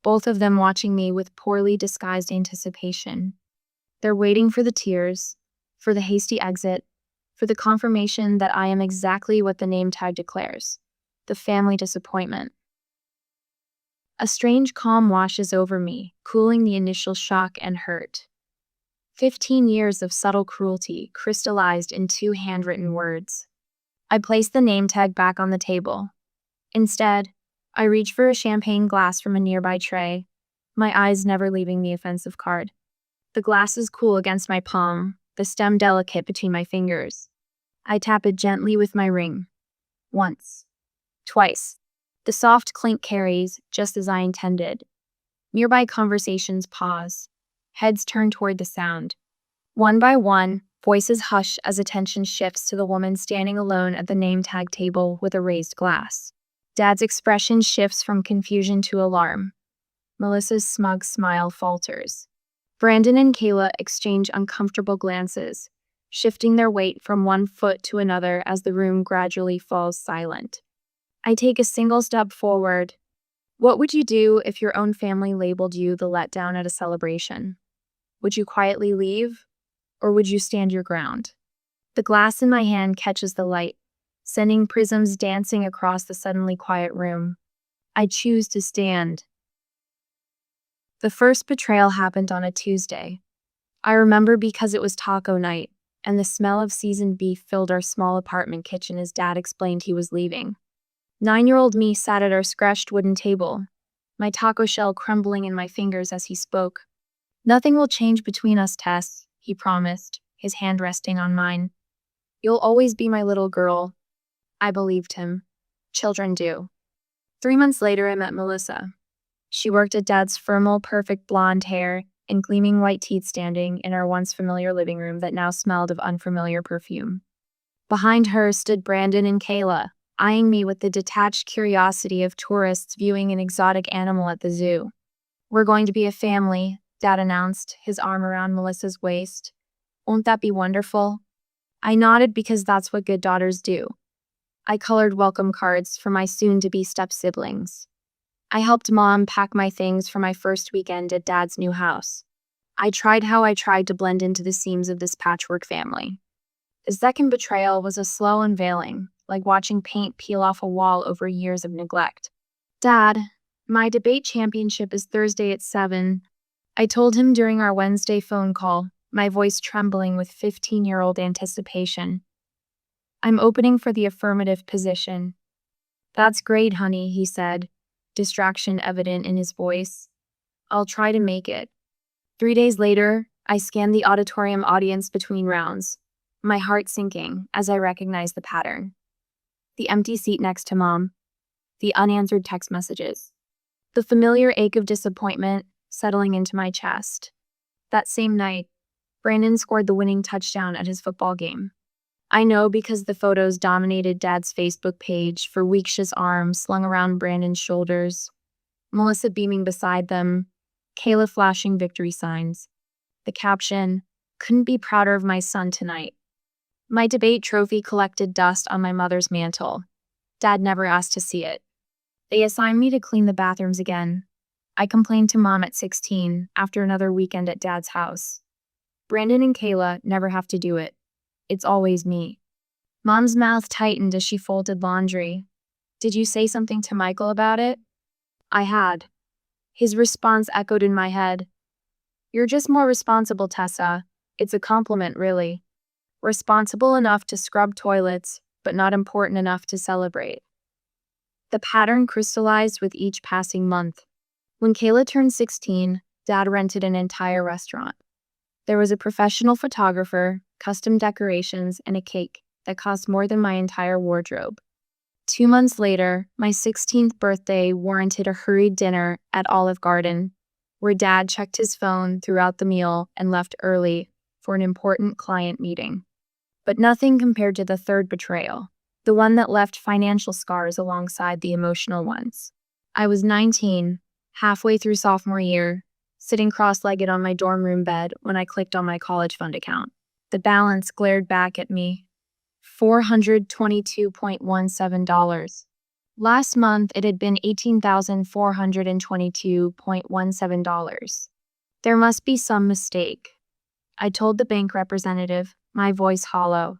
both of them watching me with poorly disguised anticipation. They're waiting for the tears, for the hasty exit, for the confirmation that I am exactly what the name tag declares, the family disappointment. A strange calm washes over me, cooling the initial shock and hurt. 15 years of subtle cruelty crystallized in 2 handwritten words. I place the name tag back on the table. Instead, I reach for a champagne glass from a nearby tray, my eyes never leaving the offensive card. The glass is cool against my palm, the stem delicate between my fingers. I tap it gently with my ring. Once. Twice. The soft clink carries, just as I intended. Nearby conversations pause. Heads turn toward the sound. One by one, voices hush as attention shifts to the woman standing alone at the name tag table with a raised glass. Dad's expression shifts from confusion to alarm. Melissa's smug smile falters. Brandon and Kayla exchange uncomfortable glances, shifting their weight from one foot to another as the room gradually falls silent. I take a single step forward. What would you do if your own family labeled you the letdown at a celebration? Would you quietly leave, or would you stand your ground? The glass in my hand catches the light, sending prisms dancing across the suddenly quiet room. I choose to stand. The first betrayal happened on a Tuesday. I remember because it was taco night, and the smell of seasoned beef filled our small apartment kitchen as Dad explained he was leaving. 9-year-old me sat at our scratched wooden table, my taco shell crumbling in my fingers as he spoke. "Nothing will change between us, Tess," he promised, his hand resting on mine. "You'll always be my little girl." I believed him. Children do. 3 months later, I met Melissa. She worked at Dad's firmal, perfect blonde hair and gleaming white teeth standing in our once familiar living room that now smelled of unfamiliar perfume. Behind her stood Brandon and Kayla, eyeing me with the detached curiosity of tourists viewing an exotic animal at the zoo. "We're going to be a family," Dad announced, his arm around Melissa's waist. "Won't that be wonderful?" I nodded because that's what good daughters do. I colored welcome cards for my soon-to-be step-siblings. I helped Mom pack my things for my first weekend at Dad's new house. I tried to blend into the seams of this patchwork family. The second betrayal was a slow unveiling, like watching paint peel off a wall over years of neglect. "Dad, my debate championship is Thursday at 7. I told him during our Wednesday phone call, my voice trembling with 15-year-old anticipation. "I'm opening for the affirmative position." "That's great, honey," he said, distraction evident in his voice. "I'll try to make it." 3 days later, I scanned the auditorium audience between rounds, my heart sinking as I recognized the pattern. The empty seat next to Mom, the unanswered text messages, the familiar ache of disappointment settling into my chest. That same night, Brandon scored the winning touchdown at his football game. I know because the photos dominated Dad's Facebook page for Weeksha's arms slung around Brandon's shoulders, Melissa beaming beside them, Kayla flashing victory signs. The caption, "Couldn't be prouder of my son tonight." My debate trophy collected dust on my mother's mantle. Dad never asked to see it. They assigned me to clean the bathrooms again. I complained to Mom at 16 after another weekend at Dad's house. Brandon and Kayla never have to do it. It's always me. Mom's mouth tightened as she folded laundry. "Did you say something to Michael about it?" I had. His response echoed in my head. "You're just more responsible, Tessa. It's a compliment, really. Responsible enough to scrub toilets, but not important enough to celebrate." The pattern crystallized with each passing month. When Kayla turned 16, Dad rented an entire restaurant. There was a professional photographer, custom decorations, and a cake that cost more than my entire wardrobe. 2 months later, my 16th birthday warranted a hurried dinner at Olive Garden, where Dad checked his phone throughout the meal and left early for an important client meeting. But nothing compared to the third betrayal, the one that left financial scars alongside the emotional ones. I was 19, halfway through sophomore year, sitting cross-legged on my dorm room bed when I clicked on my college fund account. The balance glared back at me. $422.17. Last month, it had been $18,422.17. There must be some mistake. I told the bank representative, my voice hollow.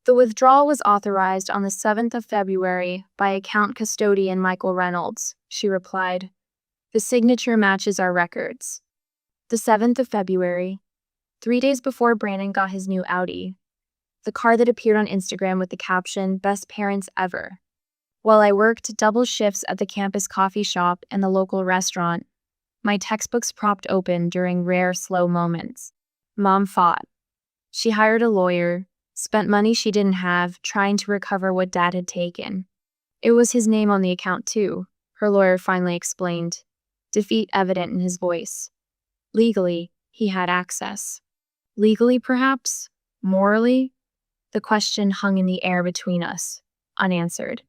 The withdrawal was authorized on the 7th of February by account custodian Michael Reynolds, she replied. The signature matches our records. The 7th of February, 3 days before Brandon got his new Audi, the car that appeared on Instagram with the caption, "Best Parents Ever." While I worked double shifts at the campus coffee shop and the local restaurant, my textbooks propped open during rare slow moments. Mom fought. She hired a lawyer, spent money she didn't have, trying to recover what Dad had taken. It was his name on the account too, her lawyer finally explained, defeat evident in his voice. Legally, he had access. Legally, perhaps? Morally? The question hung in the air between us, unanswered.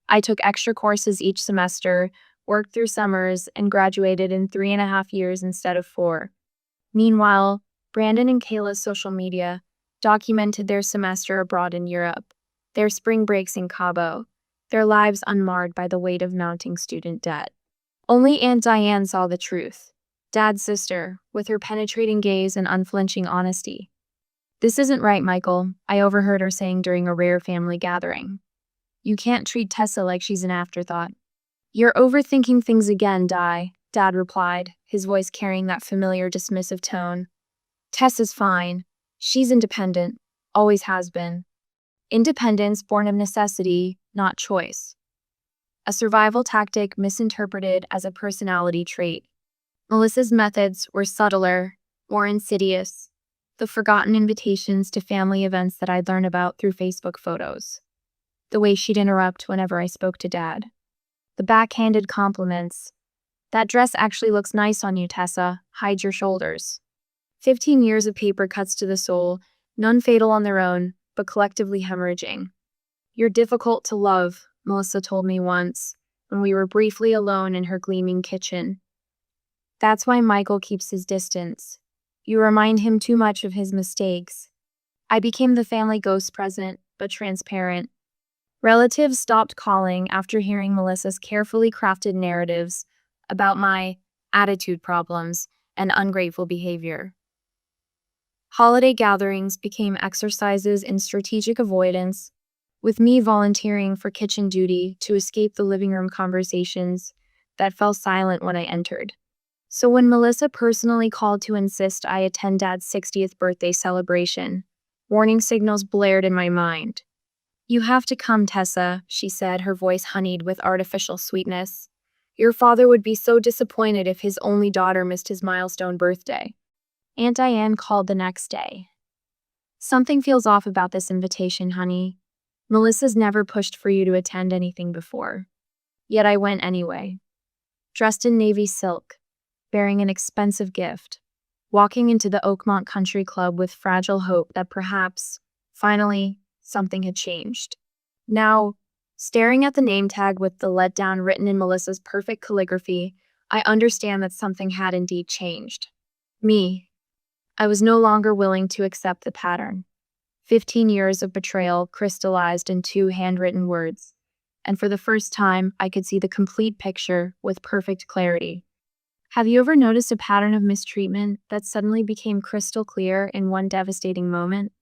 I took extra courses each semester, worked through summers, and graduated in 3.5 years instead of 4. Meanwhile, Brandon and Kayla's social media documented their semester abroad in Europe, their spring breaks in Cabo, their lives unmarred by the weight of mounting student debt. Only Aunt Diane saw the truth, Dad's sister, with her penetrating gaze and unflinching honesty. "This isn't right, Michael," I overheard her saying during a rare family gathering. "You can't treat Tessa like she's an afterthought." "You're overthinking things again, Di," Dad replied, his voice carrying that familiar dismissive tone. "Tessa's fine. She's independent. Always has been. Independence born of necessity, not choice. A survival tactic misinterpreted as a personality trait. Melissa's methods were subtler, more insidious. The forgotten invitations to family events that I'd learn about through Facebook photos. The way she'd interrupt whenever I spoke to Dad. The backhanded compliments. "That dress actually looks nice on you, Tessa. Hide your shoulders." 15 years of paper cuts to the soul, none fatal on their own, but collectively hemorrhaging. "You're difficult to love," Melissa told me once, when we were briefly alone in her gleaming kitchen. "That's why Michael keeps his distance. You remind him too much of his mistakes." I became the family ghost present, but transparent. Relatives stopped calling after hearing Melissa's carefully crafted narratives about my attitude problems and ungrateful behavior. Holiday gatherings became exercises in strategic avoidance, with me volunteering for kitchen duty to escape the living room conversations that fell silent when I entered. So when Melissa personally called to insist I attend Dad's 60th birthday celebration, warning signals blared in my mind. "You have to come, Tessa," she said, her voice honeyed with artificial sweetness. "Your father would be so disappointed if his only daughter missed his milestone birthday." Aunt Diane called the next day. "Something feels off about this invitation, honey. Melissa's never pushed for you to attend anything before." Yet I went anyway. Dressed in navy silk, bearing an expensive gift, walking into the Oakmont Country Club with fragile hope that perhaps, finally, something had changed. Now, staring at the name tag with the letdown written in Melissa's perfect calligraphy, I understand that something had indeed changed. Me. I was no longer willing to accept the pattern. 15 years of betrayal crystallized in 2 handwritten words, and for the first time, I could see the complete picture with perfect clarity. Have you ever noticed a pattern of mistreatment that suddenly became crystal clear in one devastating moment?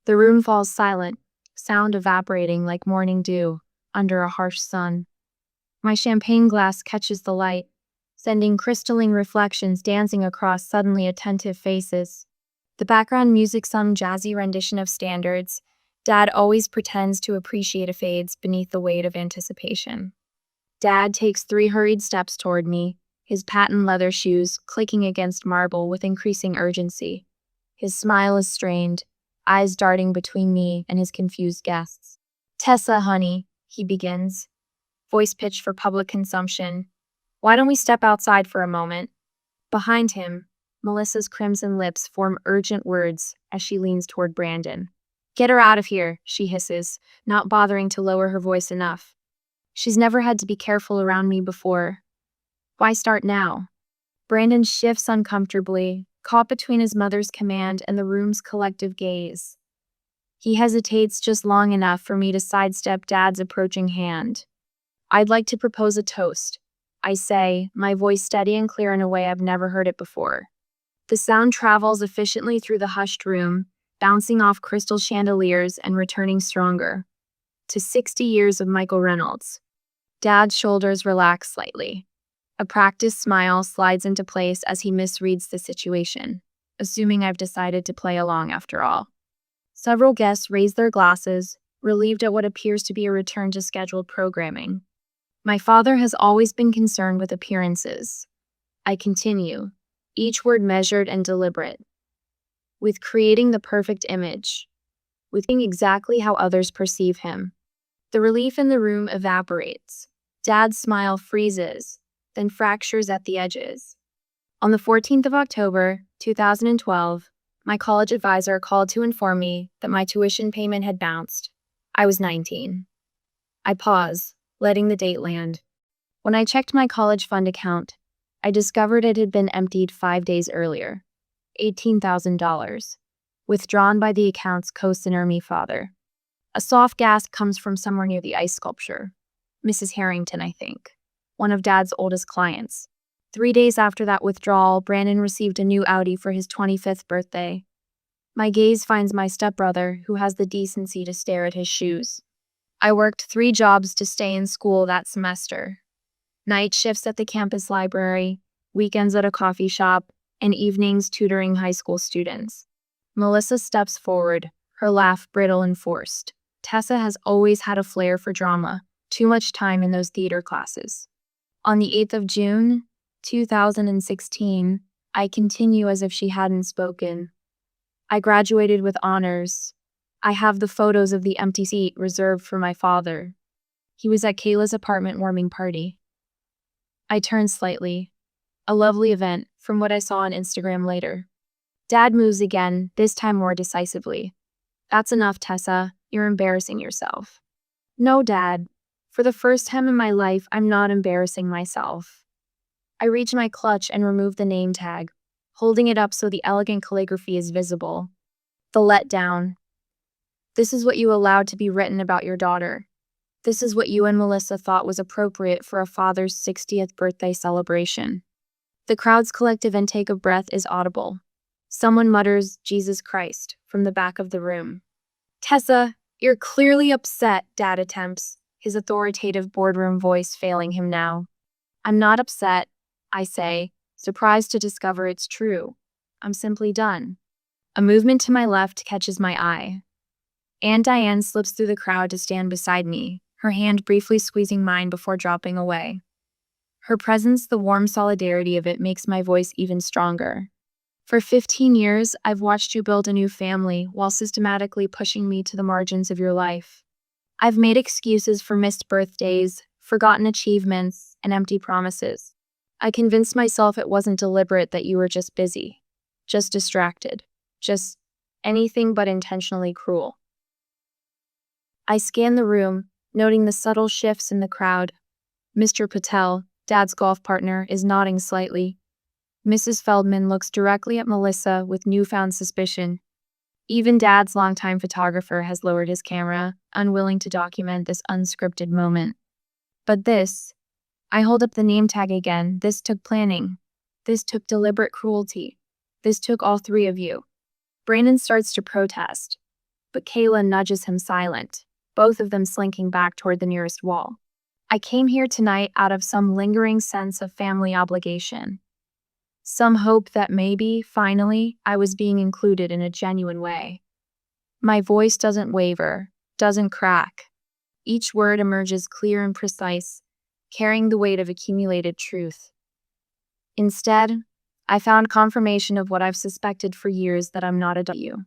The room falls silent, sound evaporating like morning dew under a harsh sun. My champagne glass catches the light, sending crystalline reflections dancing across suddenly attentive faces. The background music some jazzy rendition of standards. Dad always pretends to appreciate a fades beneath the weight of anticipation. Dad takes 3 hurried steps toward me, his patent leather shoes clicking against marble with increasing urgency. His smile is strained, eyes darting between me and his confused guests. "Tessa, honey," he begins, voice pitched for public consumption. "Why don't we step outside for a moment?" Behind him, Melissa's crimson lips form urgent words as she leans toward Brandon. "Get her out of here," she hisses, not bothering to lower her voice enough. She's never had to be careful around me before. Why start now? Brandon shifts uncomfortably, caught between his mother's command and the room's collective gaze. He hesitates just long enough for me to sidestep Dad's approaching hand. "I'd like to propose a toast," I say, my voice steady and clear in a way I've never heard it before. The sound travels efficiently through the hushed room, bouncing off crystal chandeliers and returning stronger. To 60 years of Michael Reynolds. Dad's shoulders relax slightly. A practiced smile slides into place as he misreads the situation, assuming I've decided to play along after all. Several guests raise their glasses, relieved at what appears to be a return to scheduled programming. My father has always been concerned with appearances. I continue, each word measured and deliberate. With creating the perfect image. With being exactly how others perceive him. The relief in the room evaporates. Dad's smile freezes, then fractures at the edges. On the 14th of October, 2012, my college advisor called to inform me that my tuition payment had bounced. I was 19. I pause, letting the date land. When I checked my college fund account, I discovered it had been emptied 5 days earlier. $18,000. Withdrawn by the account's co-signer, me father. A soft gasp comes from somewhere near the ice sculpture. Mrs. Harrington, I think. One of Dad's oldest clients. 3 days after that withdrawal, Brandon received a new Audi for his 25th birthday. My gaze finds my stepbrother, who has the decency to stare at his shoes. I worked 3 jobs to stay in school that semester. Night shifts at the campus library, weekends at a coffee shop, and evenings tutoring high school students. Melissa steps forward, her laugh brittle and forced. Tessa has always had a flair for drama, too much time in those theater classes. On the 8th of June, 2016, I continue as if she hadn't spoken. I graduated with honors. I have the photos of the empty seat reserved for my father. He was at Kayla's apartment warming party. I turned slightly. A lovely event, from what I saw on Instagram later. Dad moves again, this time more decisively. That's enough, Tessa. You're embarrassing yourself. No, Dad. For the first time in my life, I'm not embarrassing myself. I reach my clutch and remove the name tag, holding it up so the elegant calligraphy is visible. The letdown. This is what you allowed to be written about your daughter. This is what you and Melissa thought was appropriate for a father's 60th birthday celebration. The crowd's collective intake of breath is audible. Someone mutters, "Jesus Christ," from the back of the room. Tessa, you're clearly upset, Dad attempts, his authoritative boardroom voice failing him now. I'm not upset, I say, surprised to discover it's true. I'm simply done. A movement to my left catches my eye. Aunt Diane slips through the crowd to stand beside me, her hand briefly squeezing mine before dropping away. Her presence, the warm solidarity of it, makes my voice even stronger. For 15 years, I've watched you build a new family while systematically pushing me to the margins of your life. I've made excuses for missed birthdays, forgotten achievements, and empty promises. I convinced myself it wasn't deliberate, that you were just busy, just distracted, just anything but intentionally cruel. I scan the room, noting the subtle shifts in the crowd. Mr. Patel, Dad's golf partner, is nodding slightly. Mrs. Feldman looks directly at Melissa with newfound suspicion. Even Dad's longtime photographer has lowered his camera, unwilling to document this unscripted moment. But this, I hold up the name tag again, this took planning. This took deliberate cruelty. This took all 3 of you. Brandon starts to protest, but Kayla nudges him silent, both of them slinking back toward the nearest wall. I came here tonight out of some lingering sense of family obligation. Some hope that maybe, finally, I was being included in a genuine way. My voice doesn't waver, doesn't crack. Each word emerges clear and precise, carrying the weight of accumulated truth. Instead, I found confirmation of what I've suspected for years, that I'm not a you.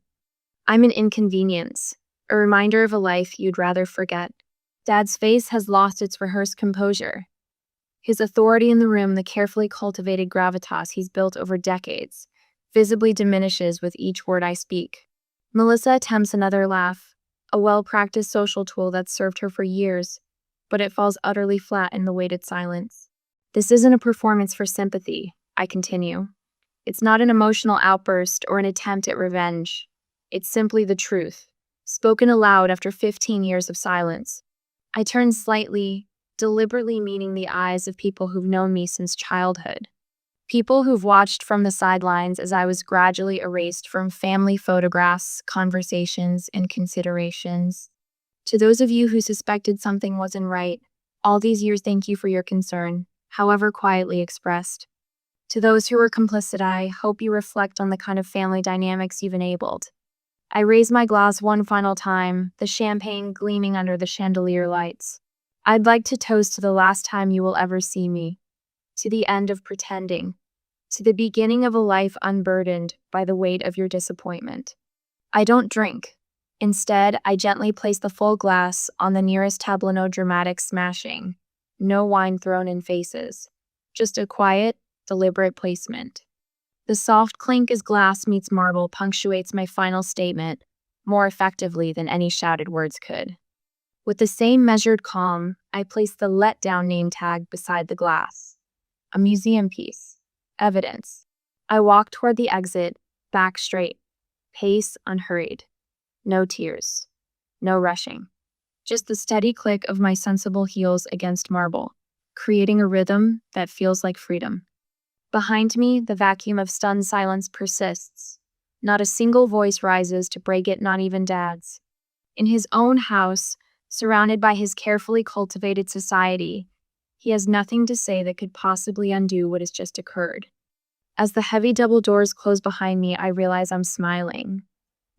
I'm an inconvenience, a reminder of a life you'd rather forget. Dad's face has lost its rehearsed composure. His authority in the room, the carefully cultivated gravitas he's built over decades, visibly diminishes with each word I speak. Melissa attempts another laugh, a well-practiced social tool that's served her for years, but it falls utterly flat in the weighted silence. This isn't a performance for sympathy, I continue. It's not an emotional outburst or an attempt at revenge. It's simply the truth, spoken aloud after 15 years of silence. I turn slightly, deliberately meeting the eyes of people who've known me since childhood. People who've watched from the sidelines as I was gradually erased from family photographs, conversations, and considerations. To those of you who suspected something wasn't right, all these years, thank you for your concern, however quietly expressed. To those who were complicit, I hope you reflect on the kind of family dynamics you've enabled. I raise my glass one final time, the champagne gleaming under the chandelier lights. I'd like to toast to the last time you will ever see me, to the end of pretending, to the beginning of a life unburdened by the weight of your disappointment. I don't drink. Instead, I gently place the full glass on the nearest tableau, no dramatic smashing, no wine thrown in faces, just a quiet, deliberate placement. The soft clink as glass meets marble punctuates my final statement more effectively than any shouted words could. With the same measured calm, I place the letdown name tag beside the glass. A museum piece. Evidence. I walk toward the exit, back straight, pace unhurried. No tears. No rushing. Just the steady click of my sensible heels against marble, creating a rhythm that feels like freedom. Behind me, the vacuum of stunned silence persists. Not a single voice rises to break it, not even Dad's. In his own house, surrounded by his carefully cultivated society, he has nothing to say that could possibly undo what has just occurred. As the heavy double doors close behind me, I realize I'm smiling.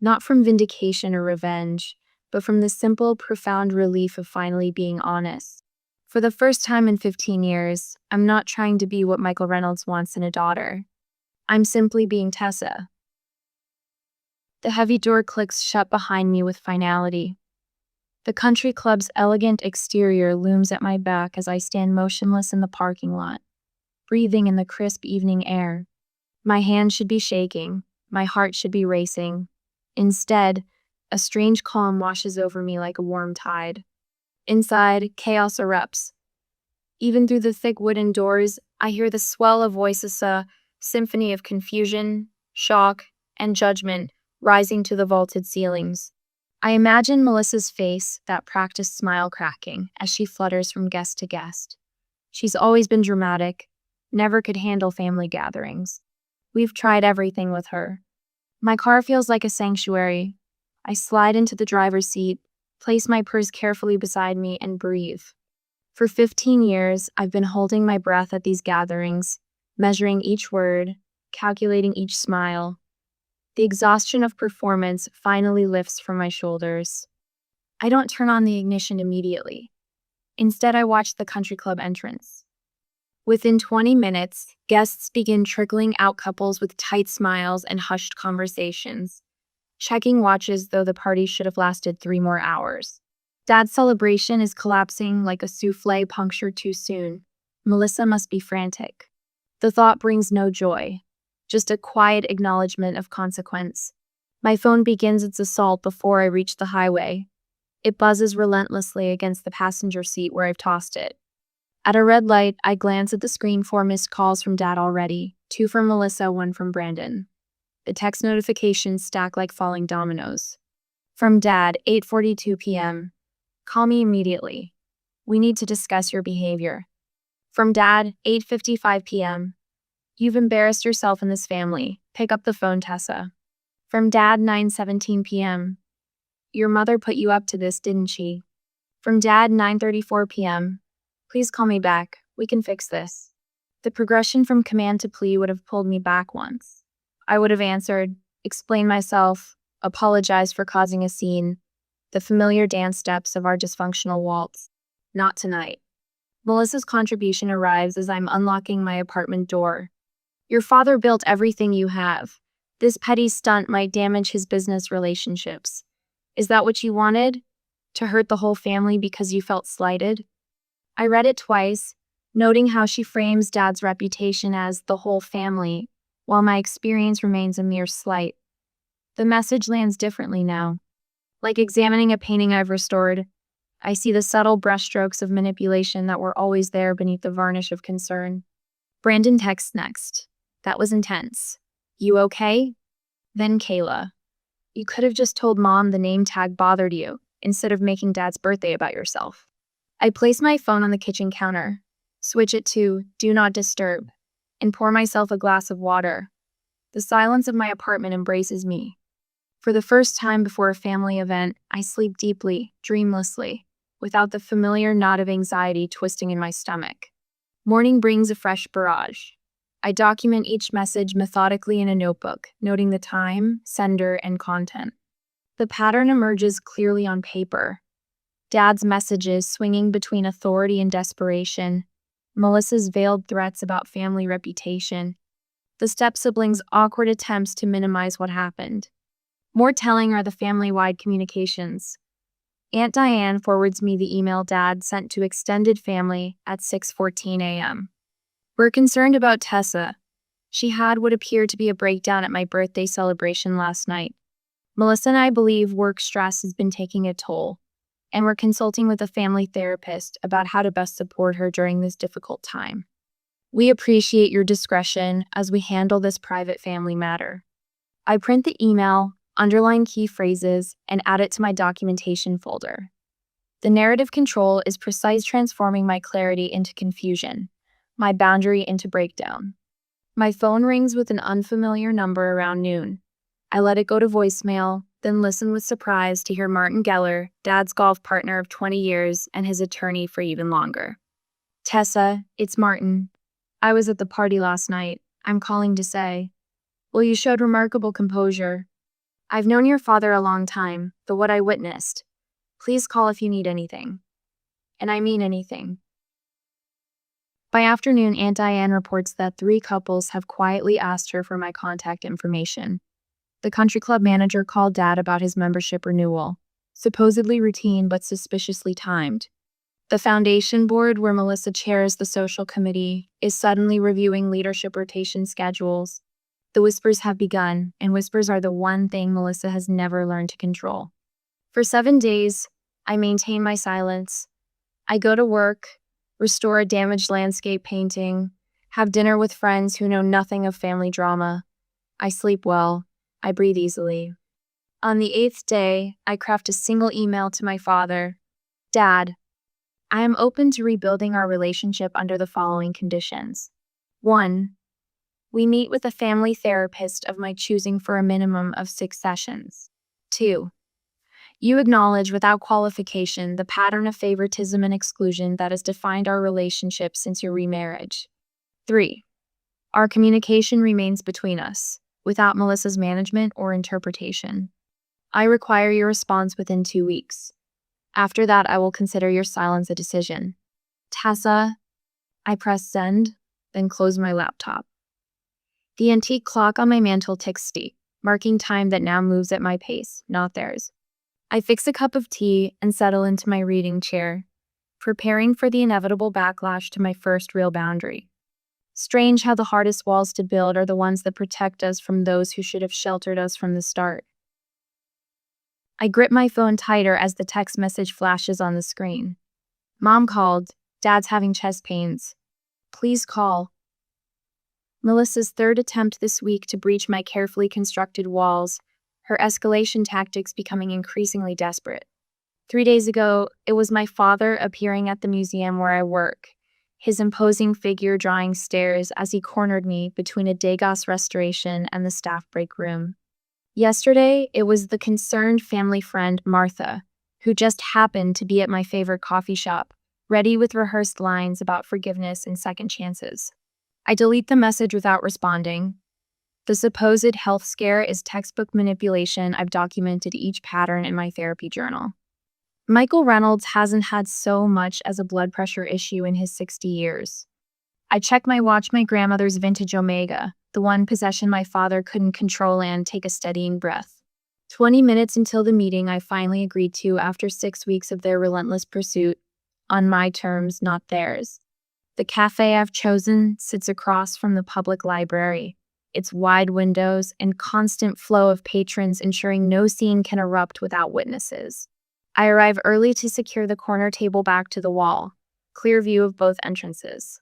Not from vindication or revenge, but from the simple, profound relief of finally being honest. For the first time in 15 years, I'm not trying to be what Michael Reynolds wants in a daughter. I'm simply being Tessa. The heavy door clicks shut behind me with finality. The country club's elegant exterior looms at my back as I stand motionless in the parking lot, breathing in the crisp evening air. My hands should be shaking, my heart should be racing. Instead, a strange calm washes over me like a warm tide. Inside, chaos erupts. Even through the thick wooden doors, I hear the swell of voices, a symphony of confusion, shock, and judgment rising to the vaulted ceilings. I imagine Melissa's face, that practiced smile cracking, as she flutters from guest to guest. She's always been dramatic, never could handle family gatherings. We've tried everything with her. My car feels like a sanctuary. I slide into the driver's seat, place my purse carefully beside me, and breathe. For 15 years, I've been holding my breath at these gatherings, measuring each word, calculating each smile. The exhaustion of performance finally lifts from my shoulders. I don't turn on the ignition immediately. Instead, I watch the country club entrance. Within 20 minutes, guests begin trickling out, couples with tight smiles and hushed conversations, checking watches though the party should have lasted 3 more hours. Dad's celebration is collapsing like a souffle punctured too soon. Melissa must be frantic. The thought brings no joy, just a quiet acknowledgement of consequence. My phone begins its assault before I reach the highway. It buzzes relentlessly against the passenger seat where I've tossed it. At a red light, I glance at the screen. 4 missed calls from Dad already, 2 from Melissa, 1 from Brandon. The text notifications stack like falling dominoes. From Dad, 8:42 p.m. Call me immediately. We need to discuss your behavior. From Dad, 8:55 p.m. You've embarrassed yourself in this family. Pick up the phone, Tessa. From Dad, 9:17 p.m. Your mother put you up to this, didn't she? From Dad, 9:34 p.m. Please call me back. We can fix this. The progression from command to plea would have pulled me back once. I would have answered, explained myself, apologized for causing a scene, the familiar dance steps of our dysfunctional waltz. Not tonight. Melissa's contribution arrives as I'm unlocking my apartment door. Your father built everything you have. This petty stunt might damage his business relationships. Is that what you wanted? To hurt the whole family because you felt slighted? I read it twice, noting how she frames Dad's reputation as the whole family, while my experience remains a mere slight. The message lands differently now. Like examining a painting I've restored, I see the subtle brushstrokes of manipulation that were always there beneath the varnish of concern. Brandon texts next. That was intense. You okay? Then Kayla. You could have just told Mom the name tag bothered you, instead of making Dad's birthday about yourself. I place my phone on the kitchen counter. Switch it to Do Not Disturb. and pour myself a glass of water. The silence of my apartment embraces me. For the first time before a family event, I sleep deeply, dreamlessly, without the familiar knot of anxiety twisting in my stomach. Morning brings a fresh barrage. I document each message methodically in a notebook, noting the time, sender, and content. The pattern emerges clearly on paper. Dad's messages swinging between authority and desperation. Melissa's veiled threats about family reputation. The step-siblings' awkward attempts to minimize what happened. More telling are the family-wide communications. Aunt Diane forwards me the email Dad sent to extended family at 6:14 a.m. We're concerned about Tessa. She had what appeared to be a breakdown at my birthday celebration last night. Melissa and I believe work stress has been taking a toll, and we're consulting with a family therapist about how to best support her during this difficult time. We appreciate your discretion as we handle this private family matter. I print the email, underline key phrases, and add it to my documentation folder. The narrative control is precise, transforming my clarity into confusion, my boundary into breakdown. My phone rings with an unfamiliar number around noon. I let it go to voicemail, then listen with surprise to hear Martin Geller, Dad's golf partner of 20 years and his attorney for even longer. Tessa, it's Martin. I was at the party last night. I'm calling to say, well, you showed remarkable composure. I've known your father a long time, but what I witnessed. Please call if you need anything. And I mean anything. By afternoon, Aunt Diane reports that 3 couples have quietly asked her for my contact information. The country club manager called Dad about his membership renewal, supposedly routine but suspiciously timed. The foundation board, where Melissa chairs the social committee, is suddenly reviewing leadership rotation schedules. The whispers have begun, and whispers are the one thing Melissa has never learned to control. For 7 days, I maintain my silence. I go to work, restore a damaged landscape painting, have dinner with friends who know nothing of family drama. I sleep well. I breathe easily. On the 8th day, I craft a single email to my father. Dad, I am open to rebuilding our relationship under the following conditions. 1. We meet with a family therapist of my choosing for a minimum of 6 sessions. 2. You acknowledge without qualification the pattern of favoritism and exclusion that has defined our relationship since your remarriage. 3. Our communication remains between us, without Melissa's management or interpretation. I require your response within 2 weeks. After that, I will consider your silence a decision. Tessa, I press send, then close my laptop. The antique clock on my mantel ticks steep, marking time that now moves at my pace, not theirs. I fix a cup of tea and settle into my reading chair, preparing for the inevitable backlash to my first real boundary. Strange how the hardest walls to build are the ones that protect us from those who should have sheltered us from the start. I grip my phone tighter as the text message flashes on the screen. Mom called. Dad's having chest pains. Please call. Melissa's third attempt this week to breach my carefully constructed walls, her escalation tactics becoming increasingly desperate. 3 days ago, it was my father appearing at the museum where I work, his imposing figure drawing stares as he cornered me between a Degas restoration and the staff break room. Yesterday, it was the concerned family friend, Martha, who just happened to be at my favorite coffee shop, ready with rehearsed lines about forgiveness and second chances. I delete the message without responding. The supposed health scare is textbook manipulation. I've documented each pattern in my therapy journal. Michael Reynolds hasn't had so much as a blood pressure issue in his 60 years. I check my watch, my grandmother's vintage Omega, the one possession my father couldn't control, and take a steadying breath. 20 minutes until the meeting I finally agreed to after 6 weeks of their relentless pursuit, on my terms, not theirs. The cafe I've chosen sits across from the public library, its wide windows and constant flow of patrons ensuring no scene can erupt without witnesses. I arrive early to secure the corner table back to the wall, clear view of both entrances.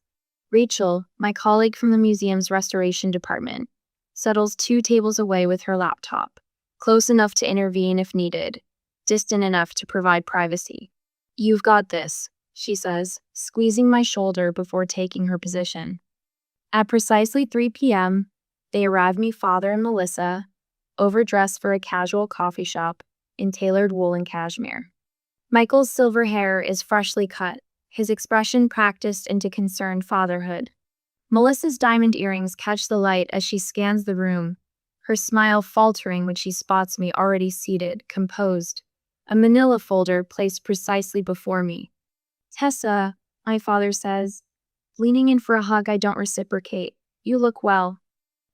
Rachel, my colleague from the museum's restoration department, settles 2 tables away with her laptop, close enough to intervene if needed, distant enough to provide privacy. You've got this, she says, squeezing my shoulder before taking her position. At precisely 3 p.m., they arrive me father and Melissa, overdressed for a casual coffee shop in tailored wool and cashmere. Michael's silver hair is freshly cut, his expression practiced into concerned fatherhood. Melissa's diamond earrings catch the light as she scans the room, her smile faltering when she spots me already seated, composed, a manila folder placed precisely before me. "Tessa," my father says, leaning in for a hug I don't reciprocate. "You look well."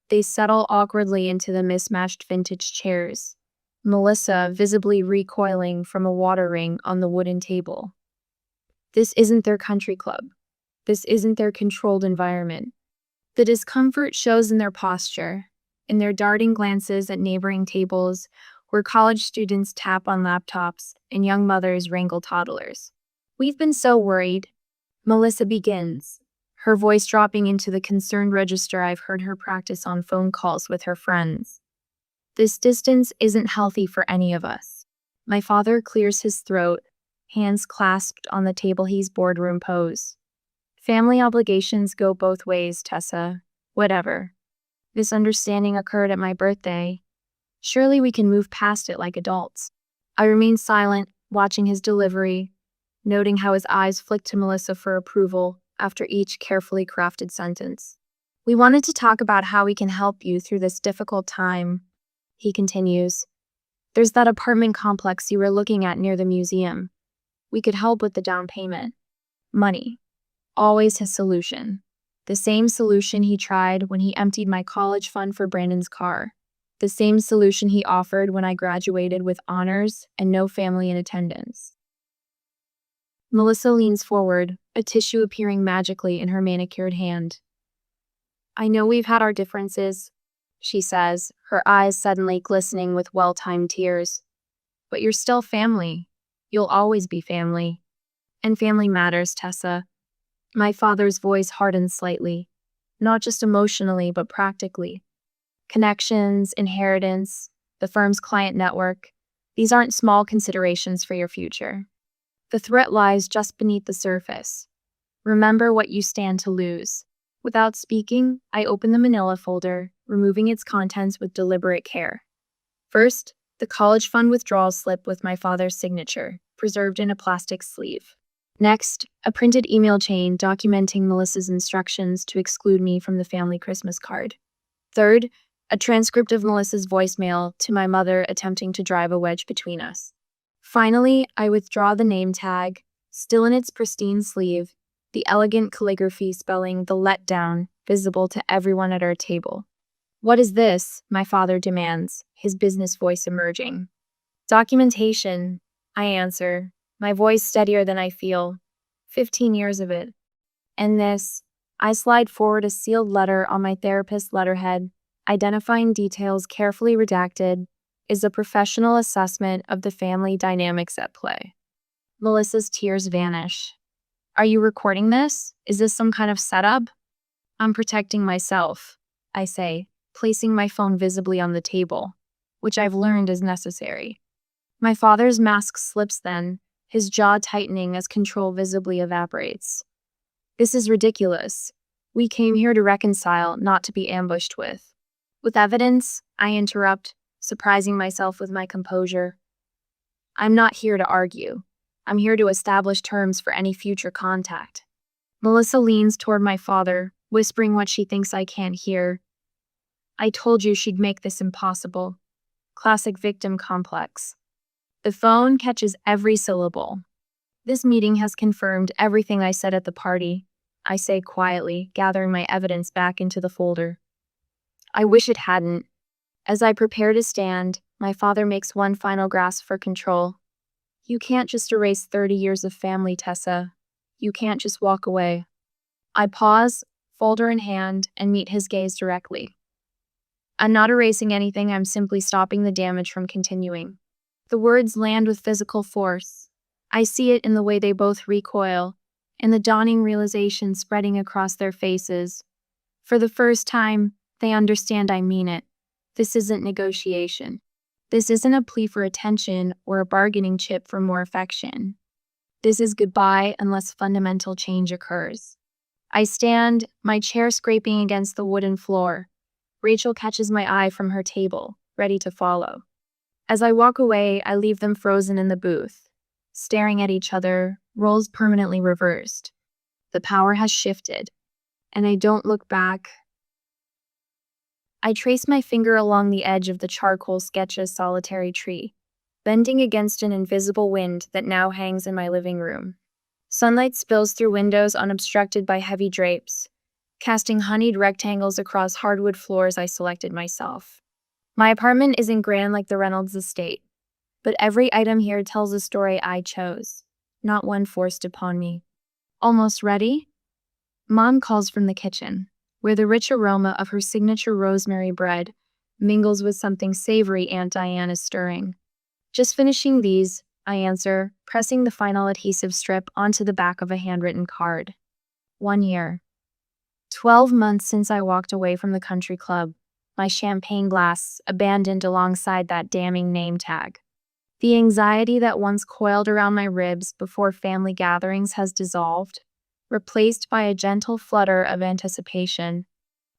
They settle awkwardly into the mismatched vintage chairs, Melissa visibly recoiling from a water ring on the wooden table. This isn't their country club. This isn't their controlled environment. The discomfort shows in their posture, in their darting glances at neighboring tables where college students tap on laptops and young mothers wrangle toddlers. "We've been so worried," Melissa begins, her voice dropping into the concerned register I've heard her practice on phone calls with her friends. "This distance isn't healthy for any of us." My father clears his throat, hands clasped on the table he's boardroom pose. "Family obligations go both ways, Tessa. Whatever. This understanding occurred at my birthday. Surely we can move past it like adults." I remain silent, watching his delivery, noting how his eyes flick to Melissa for approval after each carefully crafted sentence. "We wanted to talk about how we can help you through this difficult time," he continues. "There's that apartment complex you were looking at near the museum. We could help with the down payment." Money. Always his solution. The same solution he tried when he emptied my college fund for Brandon's car. The same solution he offered when I graduated with honors and no family in attendance. Melissa leans forward, a tissue appearing magically in her manicured hand. "I know we've had our differences," she says, her eyes suddenly glistening with well-timed tears. "But you're still family. You'll always be family. And family matters, Tessa." My father's voice hardens slightly, not just emotionally, but practically. Connections, inheritance, the firm's client network, these aren't small considerations for your future. The threat lies just beneath the surface. Remember what you stand to lose. Without speaking, I open the manila folder, removing its contents with deliberate care. First, the college fund withdrawal slip with my father's signature, preserved in a plastic sleeve. Next, a printed email chain documenting Melissa's instructions to exclude me from the family Christmas card. Third, a transcript of Melissa's voicemail to my mother attempting to drive a wedge between us. Finally, I withdraw the name tag, still in its pristine sleeve, the elegant calligraphy spelling "the letdown" visible to everyone at our table. "What is this?" my father demands, his business voice emerging. "Documentation," I answer, my voice steadier than I feel. 15 years of it. "And this," I slide forward a sealed letter on my therapist's letterhead, identifying details carefully redacted, "is a professional assessment of the family dynamics at play." Melissa's tears vanish. "Are you recording this? Is this some kind of setup?" "I'm protecting myself," I say, placing my phone visibly on the table, which I've learned is necessary. My father's mask slips then, his jaw tightening as control visibly evaporates. "This is ridiculous. We came here to reconcile, not to be ambushed with." "With evidence," I interrupt, surprising myself with my composure. "I'm not here to argue. I'm here to establish terms for any future contact." Melissa leans toward my father, whispering what she thinks I can't hear. "I told you she'd make this impossible." Classic victim complex. The phone catches every syllable. "This meeting has confirmed everything I said at the party," I say quietly, gathering my evidence back into the folder. I wish it hadn't. As I prepare to stand, my father makes one final grasp for control. "You can't just erase 30 years of family, Tessa. You can't just walk away." I pause, folder in hand, and meet his gaze directly. "I'm not erasing anything, I'm simply stopping the damage from continuing." The words land with physical force. I see it in the way they both recoil, in the dawning realization spreading across their faces. For the first time, they understand I mean it. This isn't negotiation. This isn't a plea for attention or a bargaining chip for more affection. This is goodbye unless fundamental change occurs. I stand, my chair scraping against the wooden floor. Rachel catches my eye from her table, ready to follow. As I walk away, I leave them frozen in the booth, staring at each other, roles permanently reversed. The power has shifted, and I don't look back. I trace my finger along the edge of the charcoal sketch's solitary tree, bending against an invisible wind that now hangs in my living room. Sunlight spills through windows unobstructed by heavy drapes, casting honeyed rectangles across hardwood floors I selected myself. My apartment isn't grand like the Reynolds estate, but every item here tells a story I chose, not one forced upon me. Almost ready? Mom calls from the kitchen, where the rich aroma of her signature rosemary bread mingles with something savory Aunt Diane is stirring. Just finishing these, I answer, pressing the final adhesive strip onto the back of a handwritten card. 1 year. 12 months since I walked away from the country club, my champagne glass abandoned alongside that damning name tag. The anxiety that once coiled around my ribs before family gatherings has dissolved, replaced by a gentle flutter of anticipation.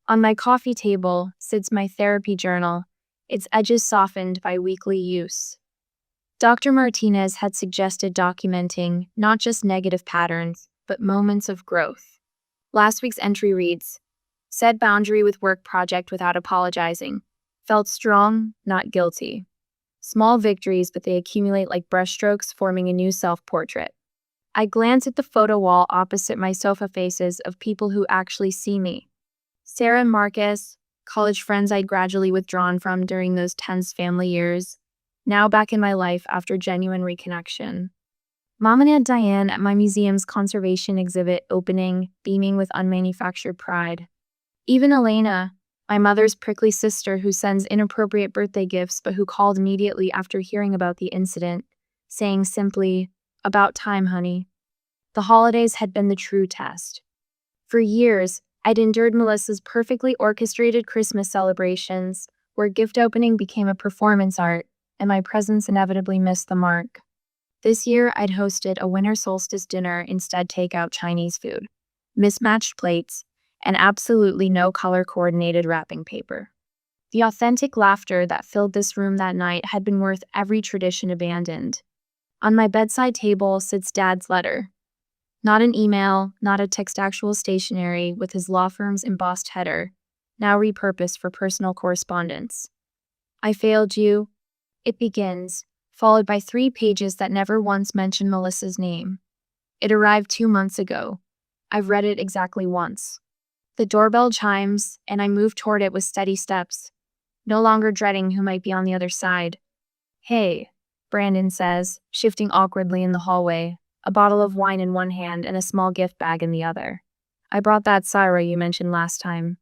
On my coffee table sits my therapy journal, its edges softened by weekly use. Dr. Martinez had suggested documenting not just negative patterns, but moments of growth. Last week's entry reads, "Set boundary with work project without apologizing. Felt strong, not guilty." Small victories, but they accumulate like brushstrokes, forming a new self-portrait. I glance at the photo wall opposite my sofa faces of people who actually see me. Sarah and Marcus, college friends I'd gradually withdrawn from during those tense family years, now back in my life after genuine reconnection. Mom and Aunt Diane at my museum's conservation exhibit opening, beaming with unmanufactured pride. Even Elena, my mother's prickly sister who sends inappropriate birthday gifts but who called immediately after hearing about the incident, saying simply, "About time, honey." The holidays had been the true test. For years, I'd endured Melissa's perfectly orchestrated Christmas celebrations, where gift opening became a performance art, and my presence inevitably missed the mark. This year, I'd hosted a winter solstice dinner instead takeout Chinese food, mismatched plates, and absolutely no color-coordinated wrapping paper. The authentic laughter that filled this room that night had been worth every tradition abandoned. On my bedside table sits Dad's letter. Not an email, not a textual stationery with his law firm's embossed header, now repurposed for personal correspondence. "I failed you," it begins, followed by 3 pages that never once mention Melissa's name. It arrived 2 months ago. I've read it exactly once. The doorbell chimes, and I move toward it with steady steps, no longer dreading who might be on the other side. "Hey," Brandon says, shifting awkwardly in the hallway, a bottle of wine in one hand and a small gift bag in the other. "I brought that Syra you mentioned last time."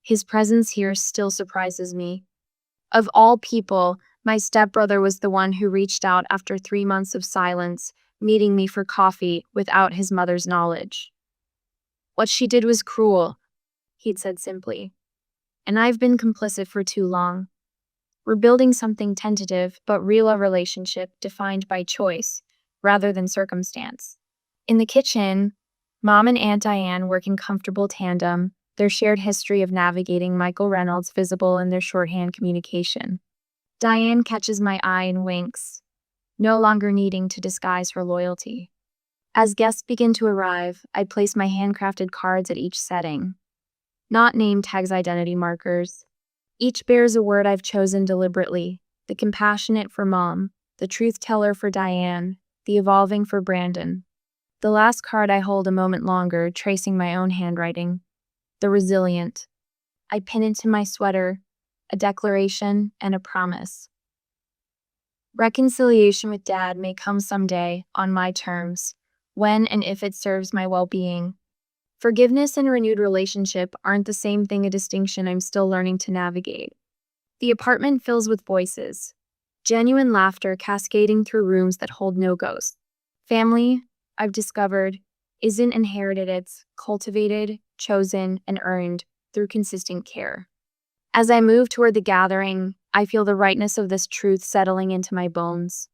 His presence here still surprises me. Of all people, my stepbrother was the one who reached out after 3 months of silence, meeting me for coffee without his mother's knowledge. "What she did was cruel," he'd said simply. "And I've been complicit for too long. We're building something tentative but real, a relationship defined by choice rather than circumstance." In the kitchen, Mom and Aunt Diane work in comfortable tandem, their shared history of navigating Michael Reynolds visible in their shorthand communication. Diane catches my eye and winks, no longer needing to disguise her loyalty. As guests begin to arrive, I place my handcrafted cards at each setting. Not name tags, identity markers. Each bears a word I've chosen deliberately: the compassionate for Mom, the truth teller for Diane, the evolving for Brandon. The last card I hold a moment longer, tracing my own handwriting: the resilient. I pin it to my sweater, a declaration and a promise. Reconciliation with Dad may come someday, on my terms, when and if it serves my well-being. Forgiveness and renewed relationship aren't the same thing, a distinction I'm still learning to navigate. The apartment fills with voices, genuine laughter cascading through rooms that hold no ghosts. Family, I've discovered, isn't inherited, it's cultivated, chosen, and earned through consistent care. As I move toward the gathering, I feel the rightness of this truth settling into my bones.